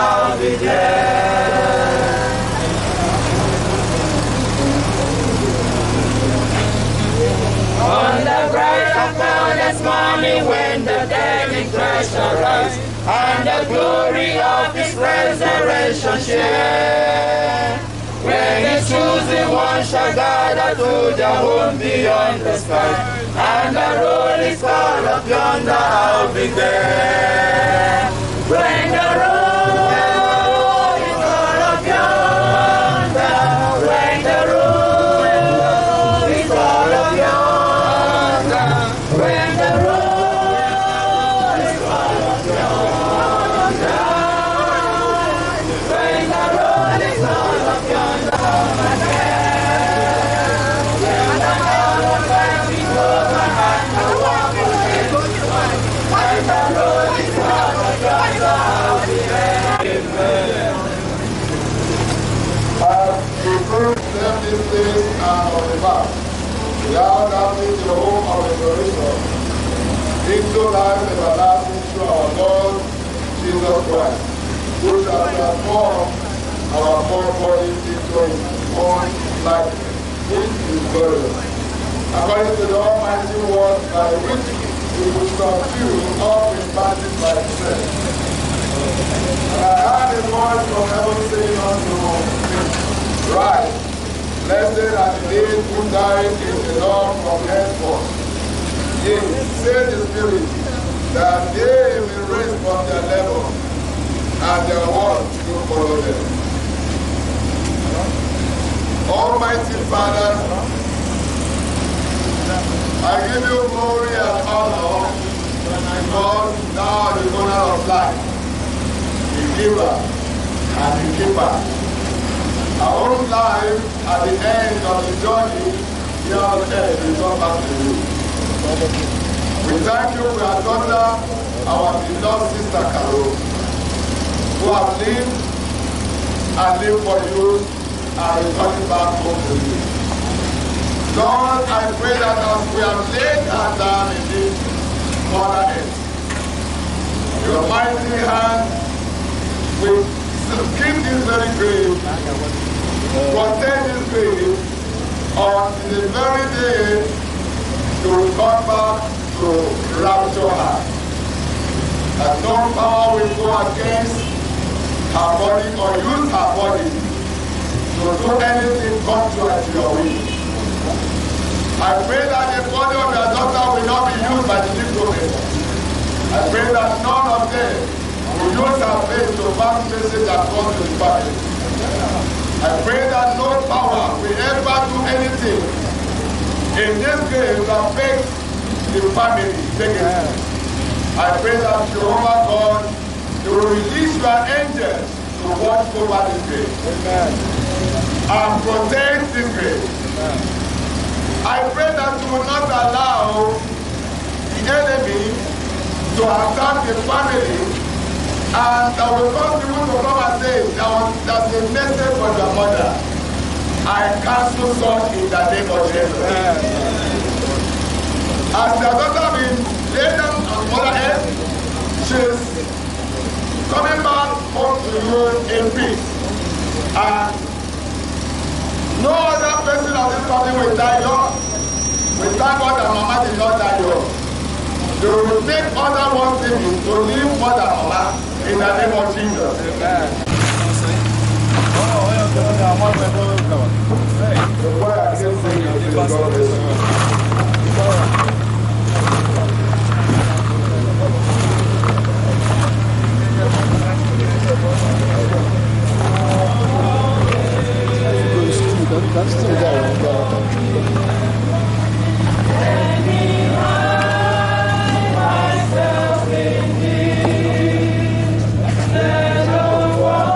I'll be there. On the bright and cloudless morning when the dead in Christ arise, and the glory of His resurrection share. When His chosen ones shall gather to their home beyond the sky, and the roll is called up yonder, I'll be there. When the roll is called up yonder, when the roll is called up yonder, when the roll is called up yonder, when the roll is called up yonder. This days and of the past, without having the hope of restoration, into life everlasting through our Lord Jesus Christ, who shall transform our poor bodies into His own likeness, which is glorious, according to the Almighty word by which He will subdue all principalities by Himself. And I heard a voice from heaven saying unto me, Rise, blessed are the days who died in the Lord from henceforth. Yea, say the Spirit, that they will rise from their level, and their works will follow them. Almighty Father, I give you glory and honor, because thou art the owner of life, the giver and the keeper. Our own life at the end of the journey here on earth will come back to you. We thank you for our daughter, our beloved sister Carol, who have lived and lived for you and returning back home to you. Lord, I pray that as we have laid our down in this Mother Earth, your mighty hand will keep this very grave, protect this grave until the very day to return back to rapture her. That no power will go against her body or use her body to do anything contrary to your will. I pray that the body of your daughter will not be used by the diplomat. I pray that none of them will use her faith to pass message across to the family. I pray that no power will ever do anything in this grave to affect the family. I pray that Jehovah God, you will release your angels to watch over this grave and protect this grave. I pray that you will not allow the enemy to attack the family, and that will cause people to come and say, that's a message for your mother. I cancel such in the name of Jesus. As your daughter been laid down on Mother Earth, she's coming back home to you in peace. And no other person of this family will die young. We thank God that Mama did not die young. You will make other one thing to live more than Mama in the name of Jesus. Amen. That's still there. Myself in thee, there's no one.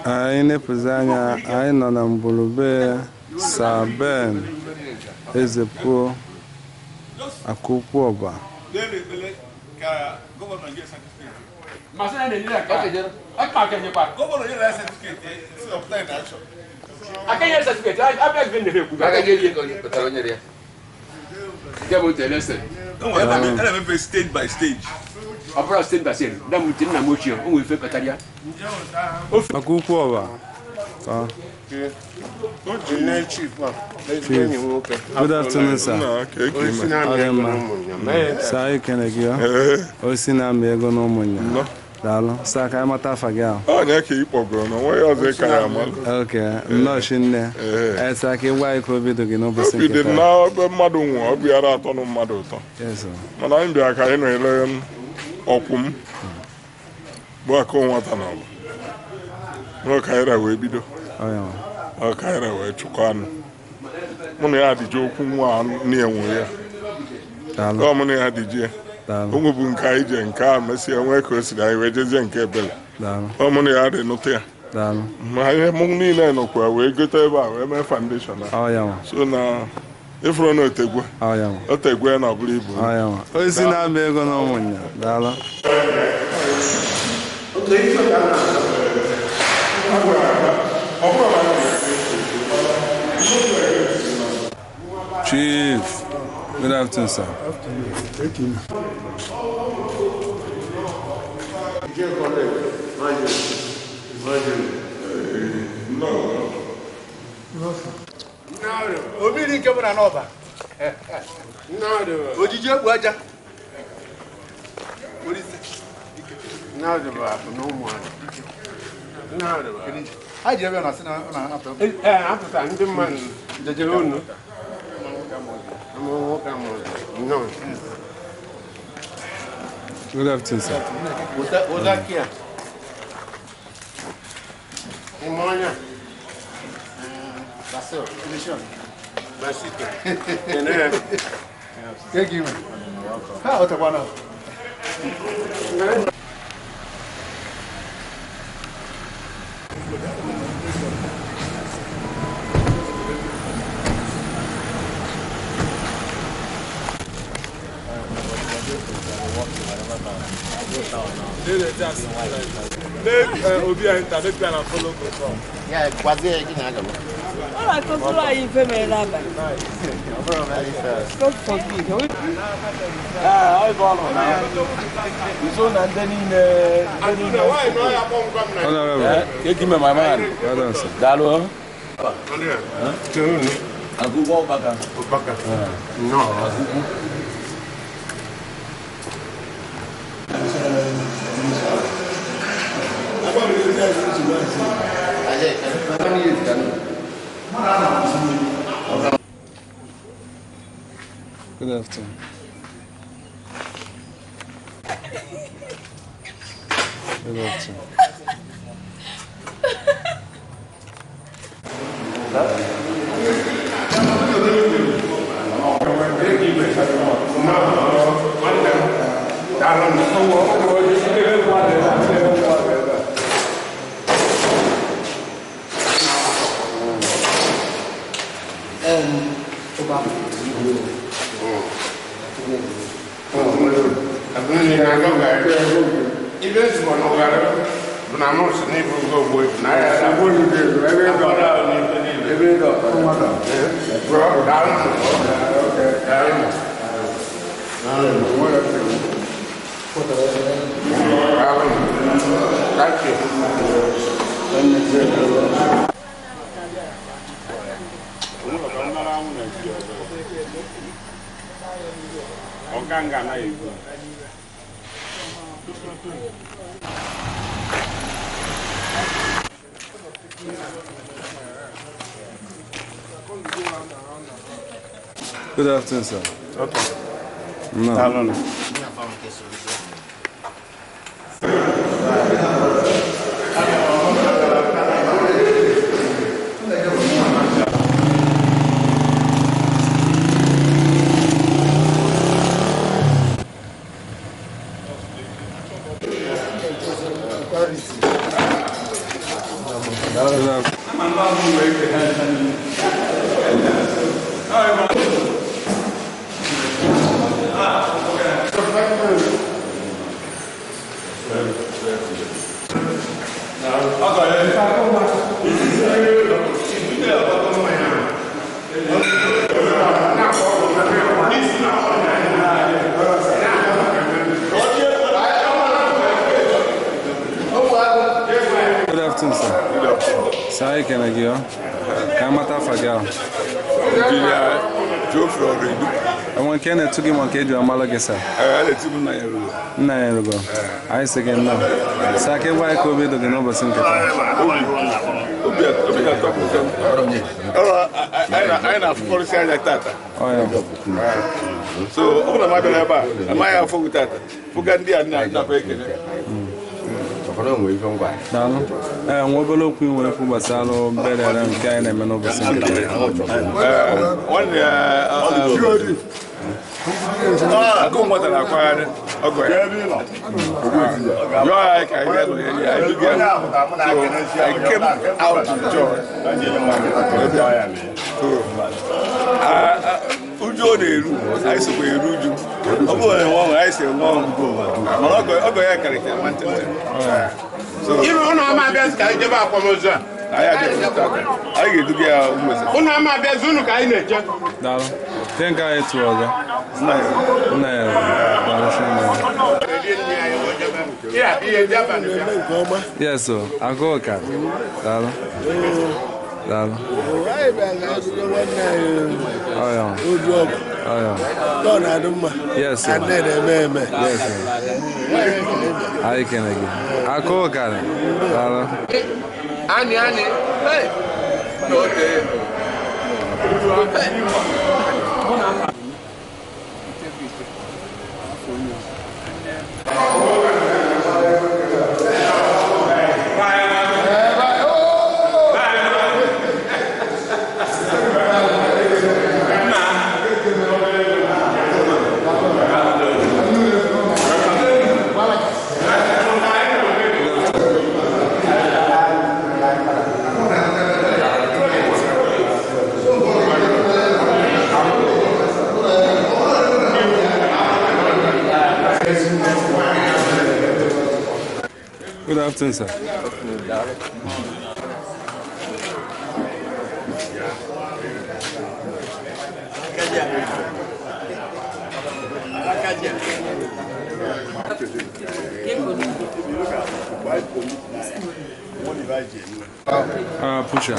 Anyị na-epụzi anya, anyị nọ na Mgbulube Saben Ezepuo Akụkwu Ọba. Stage by stage. Après stage by stage. Dans na motion, on fait pataria. Akụkwu Ọba. Good afternoon, sir. Sai Kenegio. Osina Mego no Munya. Dalo, Saka Matafaga. Oh, Naki Pogono, why are they Kayamal? Okay, no shinne. Saki, why could be doing no business? We did now, but Madon, we are out on Madota. Yes, sir. And I'm the Akaino Okum. Bako Watana. No Kaira will be do. Oh, yeah. Kaira will Chukan. Money had the joke near Moya. Oh, money had the J. Bunkaija and Car, Messi and Workers, I wages and cable. Oh, money had a note. My Munina no qua, we go to my foundation. Oh, yeah. So now, if we're not a good, oh, yeah. I'll take when I believe. Oh, yeah. Osina Mego no Munya. Dalo. Chief, good afternoon, sir. Thank you. No. Obi ni nke mara n'ọba. Ojiji egwu aja. Ha ji ebe na sị na apụta. Apụta ndị mmadụ jejere unu. No. Good afternoon, sir. What's that here? Imanya. Basil. Basito. Thank you. Ha, otakwana. Obianyo, make plan and follow control. Yeah, quasi again. All I control are in family number. God forbid. I follow now. It's on and then Give me my man. Dalo. Agu Baka. No. Good afternoon. Good afternoon. Good afternoon, sir. Okay. No. Hello. Sai can I go? Kamata Fagal. I want Kenneth to give one cage or Malagasa. I second now. Sake why COVID the number single. I have policy like that. Oh, yeah. So, open my neighbor. Am I a fool that? Fugandi and not breaking it. And what will look when Basalo better than kind and over single. One I go more than acquired. Okay. I came out to join. Ujo de I say we ruju. Obo e won I say won. Ogo ya character man. So you know my best guy give up promotion. I get to get out. Una ma be zunu ka ina je. Dalo. Think I to oga. No. Yes, sir. I go cat. Dalo. Dalo. Oh yeah. Oh yeah. Yes, sir. Yes, sir. I can again. I go cat. Dalo. Ani. Hey. No day. Good afternoon, sir. Pusher.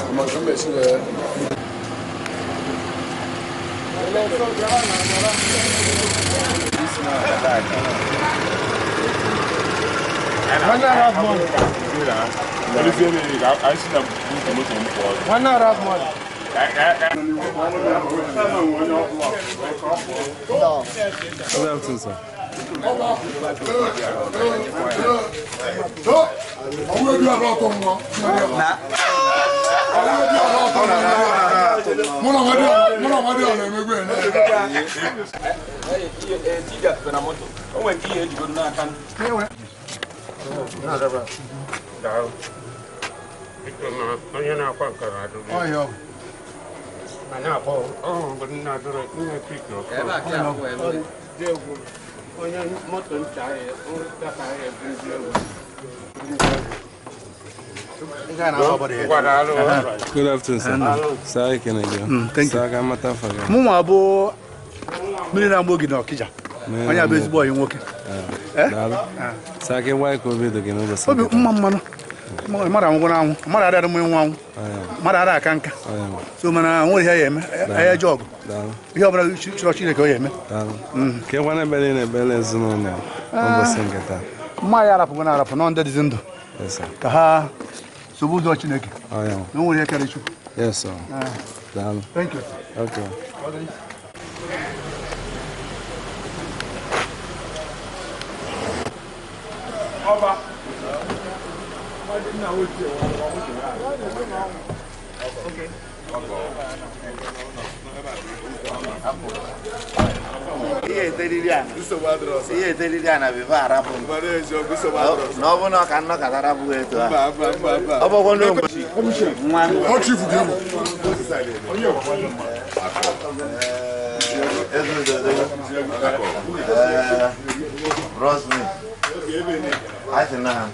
Good afternoon, sir. Sorry, can I go? Thank you. Mama abo mini na mbogi na Okija. Onye abezi boy nwoke. Sake why ko be do gino basa. Obi mama no. Mara anwo na anwo. Mara ada mo enwo anwo. Mara ada akanka. So mana anwo ihe yeme. Aya jog. Ihe obara chiro Chineke o yeme. Ke wana bele na bele zunu na. Ombo sengeta. Ma ya rapu na rapu no ndedi zindo. Yes sir. Ka ha sobuzo Chineke. No ihe kere chu. Yes sir. Thank you. Okay. Oba. Okay. Iya telilia na biva arabu. No bono kanno katarabu eto. Obo kono mwan. O chifu gemo. Rosmi. Atina.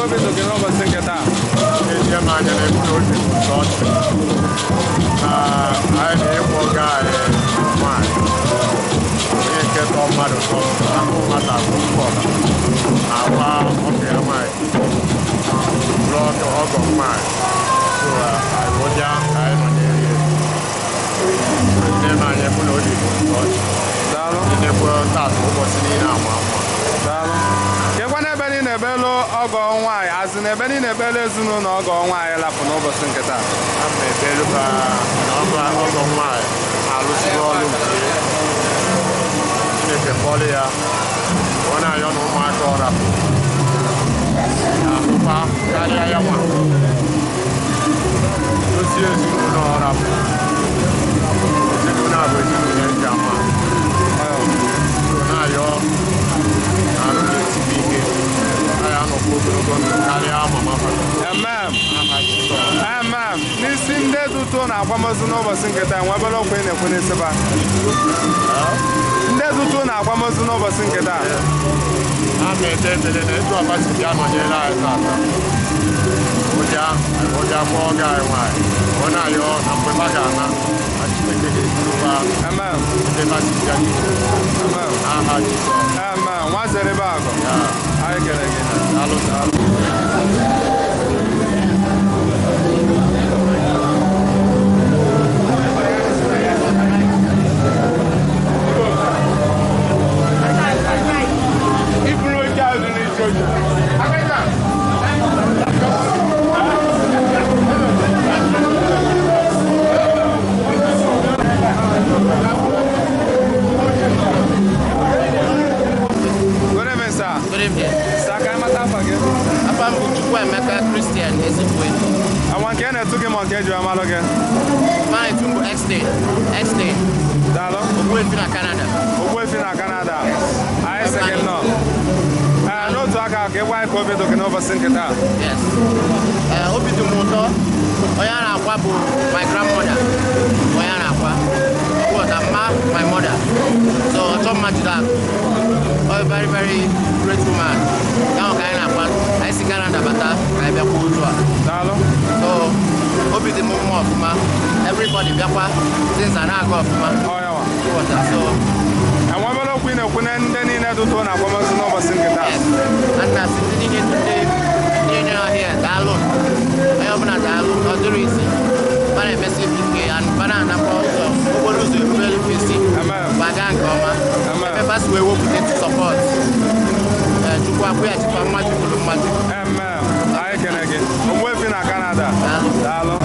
COVID gị n'ụbọchị nke taa? Ihe m anya na-ebudo obi chọọchị na anyị na-ịkpọ ọga anyị nwaanyị onye nke tọọ mmadụ tọ ahụ nwata akwụkwọ na-agba ọkụ ya nwaanyị bụrụ ọgọ nwaanyị so anyị anyị nọ n'erie nne m anya ebudo obi chọọchị na-ekwe taata ụbọchị niile ama ama kekwa n'ebe niile na-ebelu ọgọ nwaanyị azụ n'ebe niile na-ebelu ezinụlọ ọgọ nwaanyị lapụ n'ụbọchị nke taa a na-ebelu ka ọgọ nwaanyị alụsiri ọrụ nke Chineke kpọrọ ya ọ na-ayọ na ụmụaka ọ rapụ ahụkwa karịa ya nwa dozie ezinụlọ ọ rapụ ezinụlọ a bụ ezinụlọ eji ama na-ayọ arụ na-esibi ike anyị anọkwa ogologo ndụ karịa mama Amen. N'isi ndị duto na akwamozu n'ụbọchị nke taa nwebere okwu ị na-ekwu n'isiba ndị duto na akwamozu n'ụbọchị nke taa a na-ete ekele na etu ọbasi bịa nọnyere anyị tata ụdị afọ ọga anyị nwaanyị ọ na-ayọ na mgbe ha ga-ana na Chineke ga-eburukwa ndị basi bịa n'ike aha Jizọs nwa zerebe agụ anyị kere gị Christian Ezekwe. I want to get to Amaloga. My two X-Day. Dalo? We're in Canada. We're in Canada. I second no. No talk about why COVID to Canova Sinkata. Yes. Obitu Moto, Oyana Wabu, my grandmother. Oyana Wa. Was a my mother. So so much that. Oh, very, very great woman. Now I see Canada, but I be cool to her. So, Obi the mom of ma. Everybody be apa since I now go of ma. Oh yeah. So, and one more queen of Kunan, then in a tutor, I was no single. And I'm sitting in today, here, Dalo. I open a Dalo, not the reason. But I mess with and banana also. Who lose the real busy? Bagan Goma. The best way we put to support. To go away to magic. I can again. We're in Canada. Dalo.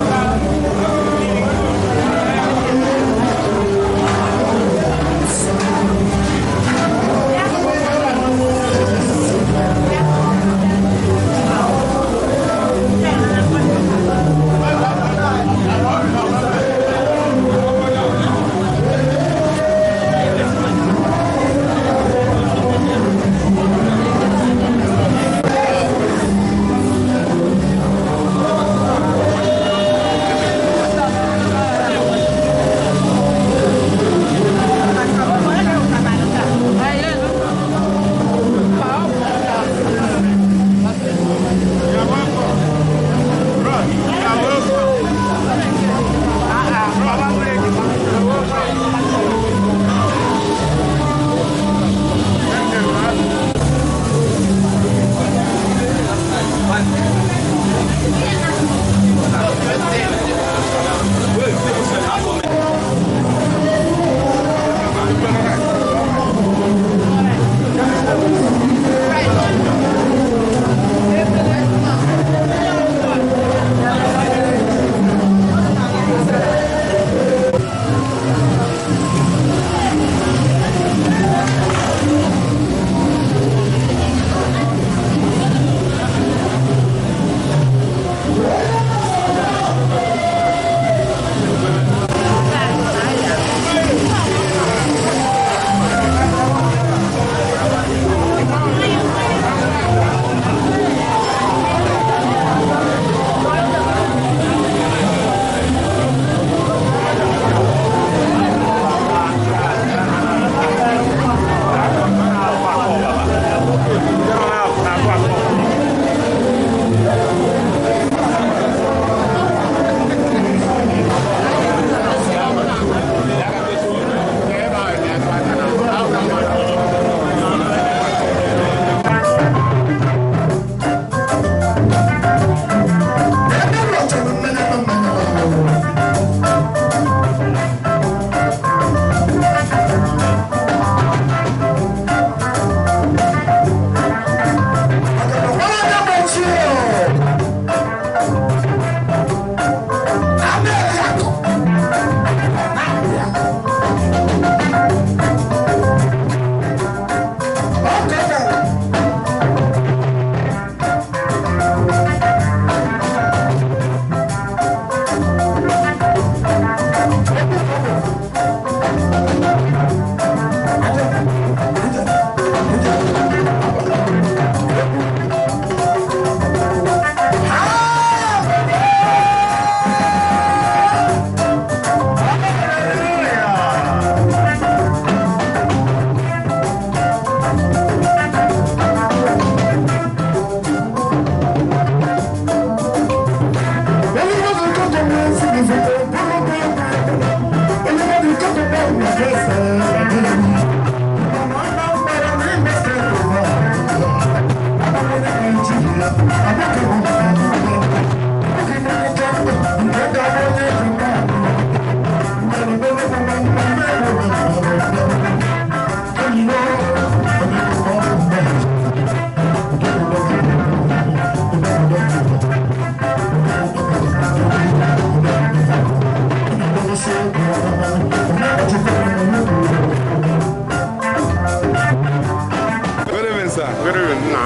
dịrị nna.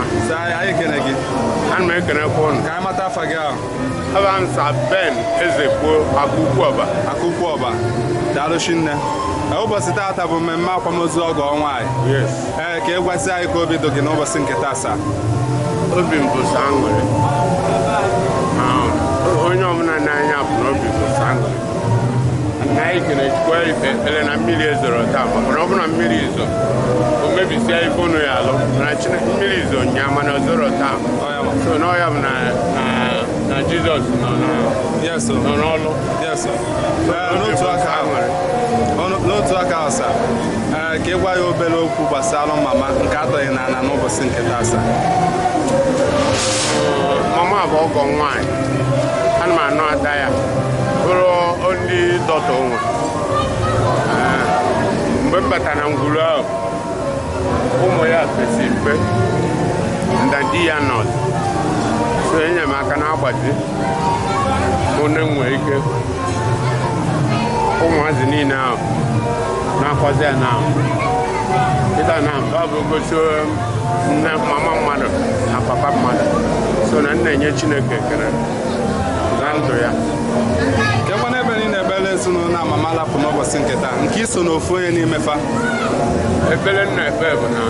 Anyị kene gị. Ana m ekenekwa unu. Ka anyị mata afa gị ahụ. Aba m sa Ben Ezekwo Akụkwu Ọba. Akụkwu Ọba. Daalụ Chinne. Ụbọchị taata bụ mmemme akwamozu ọgọ nwaanyị. Yes. Ka ị gwazi anyị ka obi dị gị n'ụbọchị nke taa. Obi m bụ sa aṅụrị. Onye ọbụla n'anya bụ n'obi bụ sa aṅụrị. Na anyị kere chukwu ekpere na mmiri ezoro taa maka na ọ bụ na mmiri izo o mebisia ife unu ya alụ na mmiri izo nyaa mana o zoro taa so n'ọya bụ na Jizọs nọ n'ọlụ n'otu aka ọsa ka ị gwa ya obere okwu gbasara mama nke atọghị n'ala n'ụbọchị nke taa. Mama bụ ọgọ nwaanyị ana m anụ ada ya bụrụ ndị dọta onwe mgbe m batara na ngwuru ahụ ụmụ ya pesi mpe ndadi ya nọ so enye m aka na-agbazi onye nwee ike ụmụazị niile ahụ na-akwazi ya na ịta na mba bụ gosi nne mama mmadụ na papa mmadụ so na nna-enye Chineke ekele na ndụ ya. Kekwana ebe niile ebele ezinụlọ na mama lapụ n'ụbọchị nke taa nke iso n'ofu onye n'ime fa. Ebele nna ekpe bụ na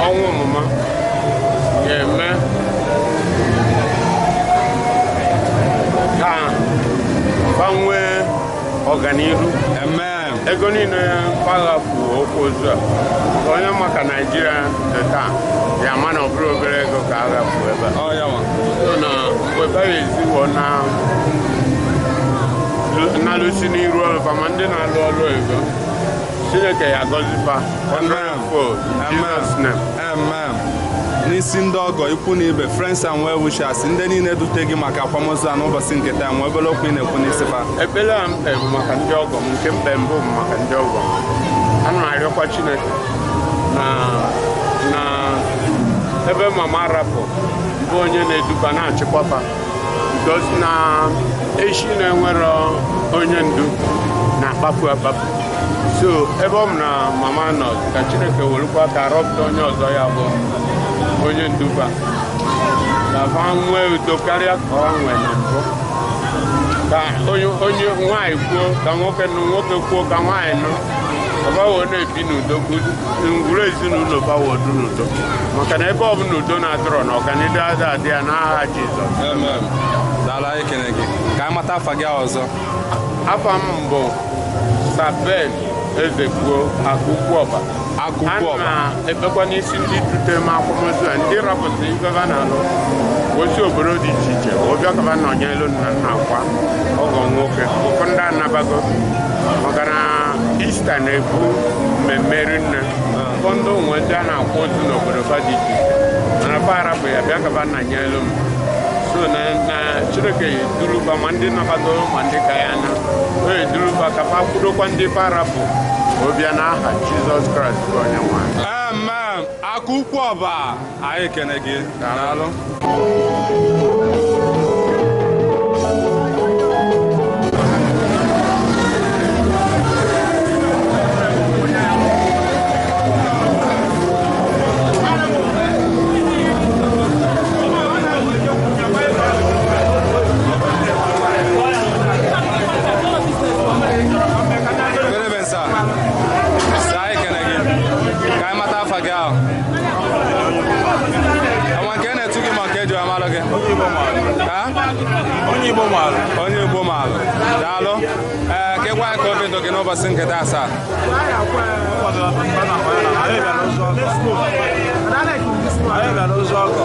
ọnwụ ọmụma ga-eme ka gbanwee ọganihu ego niile mpaghapụ okwu ozu a onye maka Naijiria dị taa ya ma na ọ bụrụ obere ego ka a gapụ ebe na mgbe bara eziwo na alụsi n'iru ọrụ ma ndị na-alụ ọrụ ego Chineke ya gọzipa n'isi ndị ọgọ ikwu na ibe friends and well wishers ndị niile dute gị maka akwamozu a n'ụbọchị nke taa nwe obere okwu ị na-ekwu n'isi fa. Ekpere a mkpe bụ maka ndị ọgọ m nke mkpe mbụ bụ maka ndị ọgọ m ana m arịọkwa Chineke na ebe mama rapụ bụ onye na-eduba na-achịkwapa because na echi na-enwere onye ndu na-akpafu akpafu so ebe ọ m na mama nọ ka Chineke werukwa ka arọpụta onye ọzọ ya bụ onye nduba ka ha nwee udo karịa ka ọ nwee na mbụ ka onye nwaanyị kwuo ka nwoke kwuo ka nwaanyị nọ ọbawo na-ebi n'udo ngwuru ezinụlọ bawodu n'udo maka na ebe ọ bụ n'udo na-adọrọ na ọganihu adị ya n'aha Jizọs. Daalụ, anyị kene gị. Ka anyị mata afa gị ọzọ. Afa m bụ Ben Ezekwo Akụkwu Ọba. Ana m ekpekwa n'isi ndị dute m akwamozu a ndị rapụtara igova na-alụ osi obodo dị iche iche obiọkaba na onyelu nna nna akwa ọgọ nwoke ụfọ ndị anabago maka na Ista na-ebu mmemme rinne ụfọdụ onwe ndị a na-akwa ozu n'obodo fa dị iche iche mana fa arapụ ya bịakaba na nyelu m so na Chineke eduruba ma ndị nọkọta ma ndị ka ya na o eduruba ka fa kwudokwa ndị fa arapụ obia n'aha Jizọs Kraịst bụ onye nwaanyị. Amen. Akụkwu Ọba anyị kene gị. Daalụ. Onye Igbo maalụ. Daalụ. Ka ị gwa anyị ka obi dị gị n'ụbọchị nke taa. Anyị bịara ụzọ ọgọ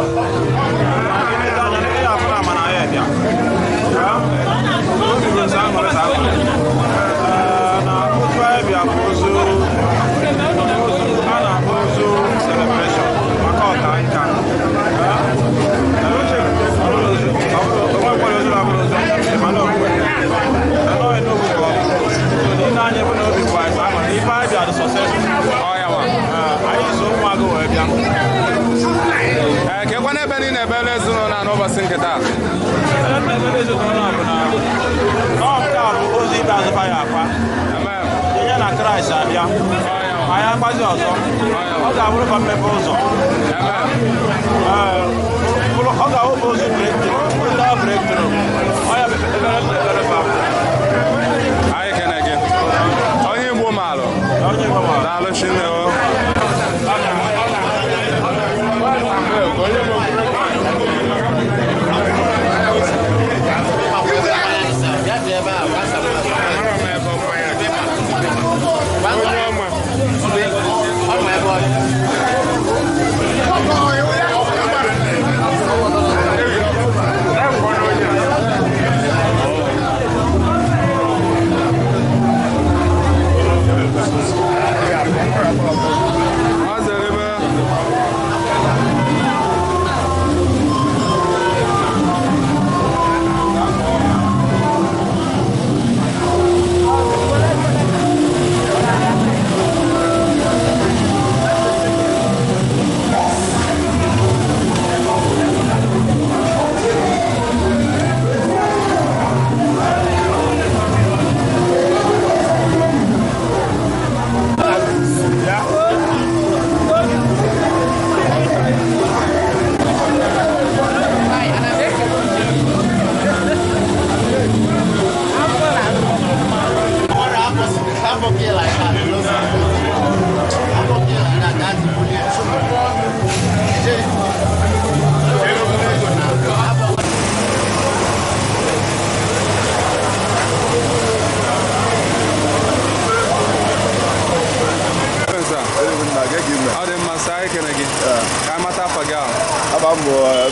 kekwana ebe niile ebele ezinụlọ na n'ụbọchị nke taa. Ozi ikpeazụ fa ya akwa. Ya na Kraịst abịa. anyị agbazi ọzọ ọ ga-abụrụ ka mmepe ụzọ ọ ga-awụ bụ ozu brektru weta brektru ọ ya ebere anyị kene gị onye Igbo maalụ daalụ Chineke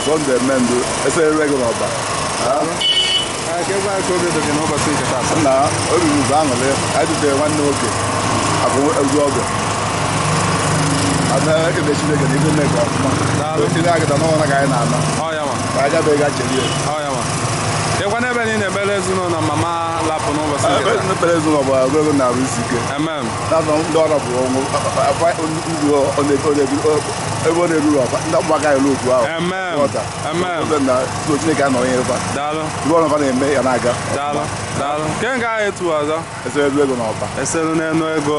Sunday Mendo, ese regular ba. Ke gwa ko be do no ba tin ka sa. Na, o ru za ngale, a di de wan no ke. Abu ezu ogo. Ada ke be chi de ke ni ne ka. Na, o ti na ga da no na ga na na. Oh ya ma. Ba ga be ga cheli. Oh ya ma. Ke kwa na be ni ne bele zu no na mama la po no ba tin ka. Ne bele zu no ba go na ru sike. Amen. Na no ndo na bu onwo. Apa o ne everybody do up. That baga you look wow. Amen. Amen. Then so Chineke anọghị ebe. Daalụ. Ibo na fa na-eme ya na-aga. Daalụ. Daalụ. Ke nga etu ọzọ? Esere ego n'ọba. Esere n'enu ego.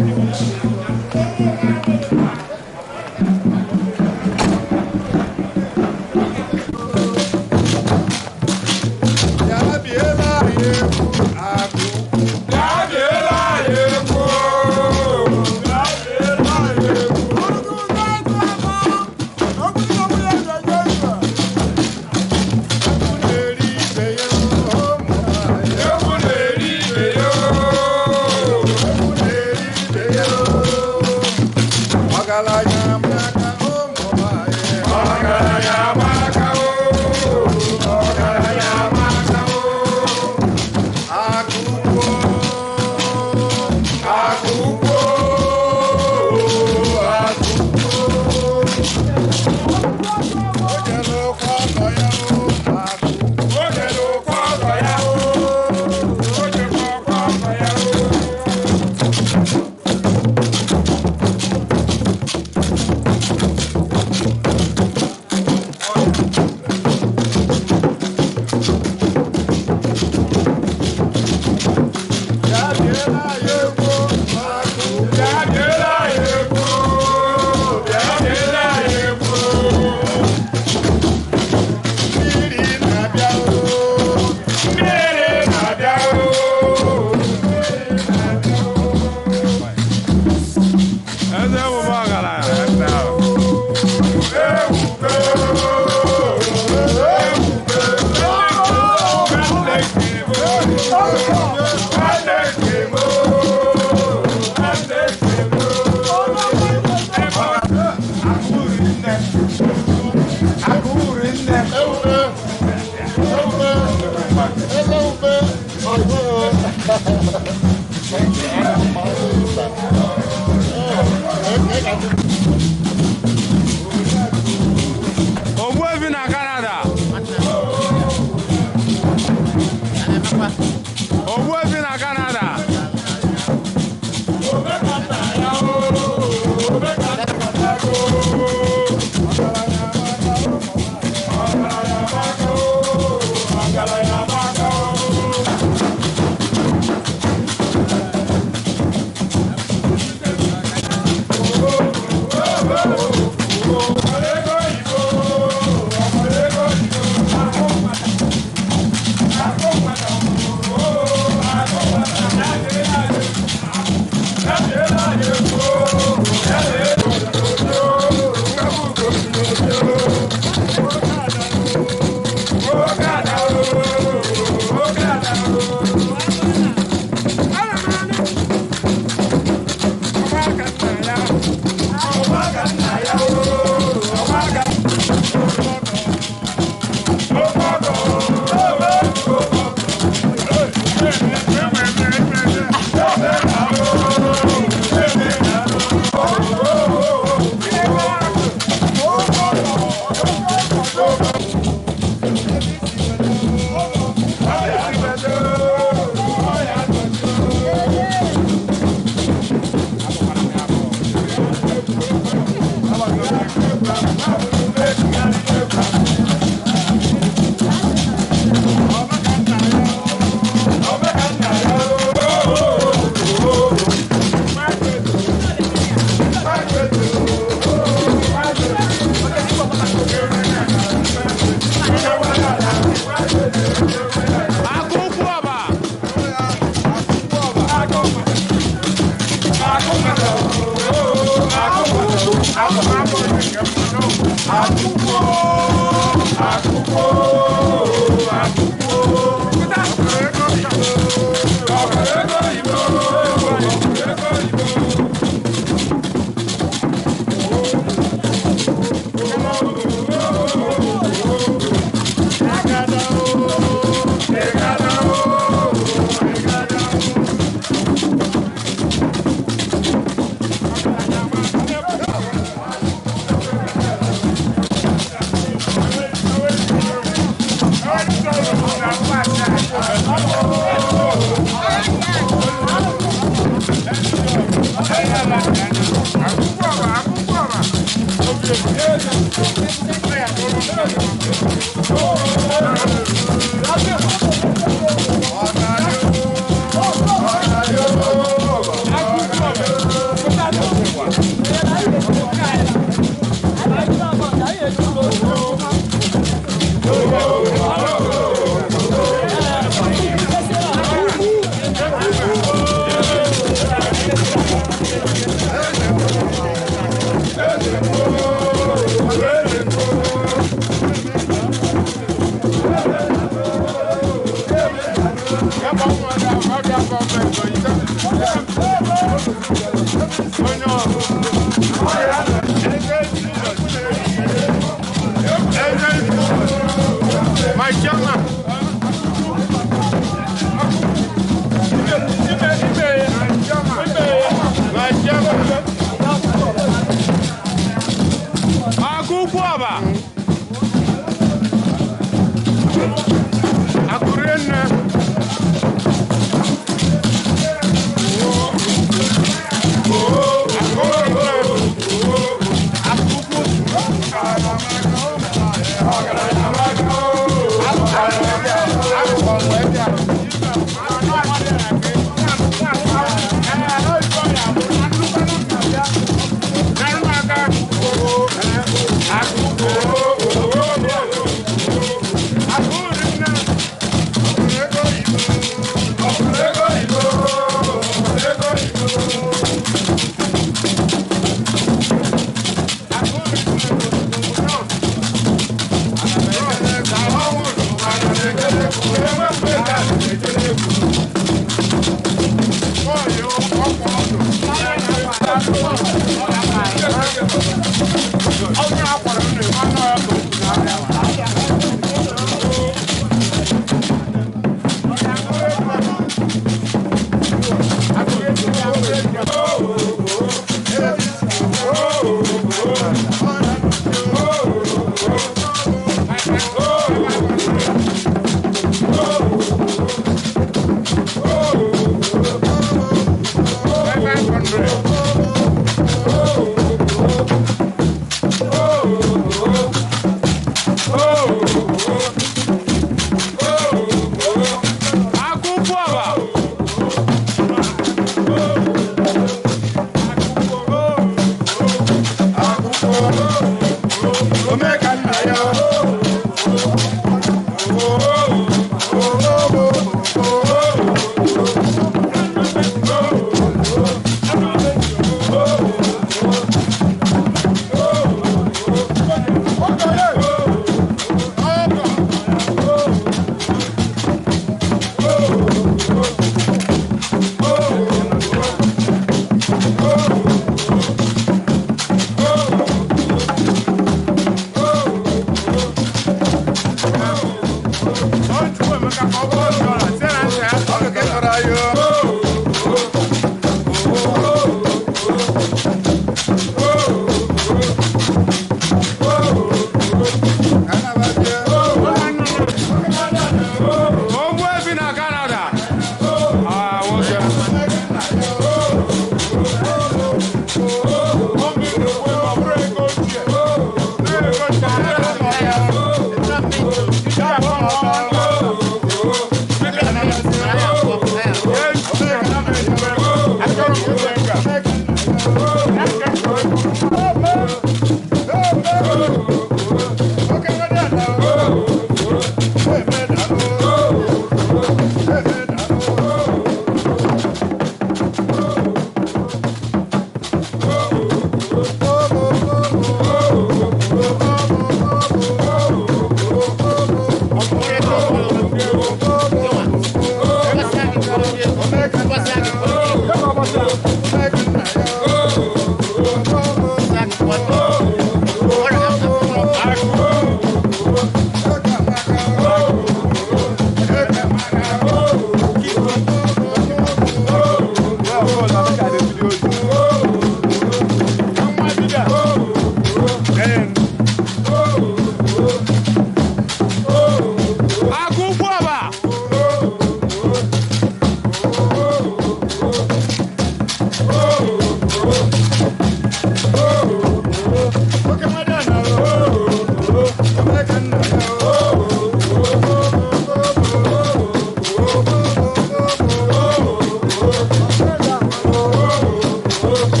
Thank you.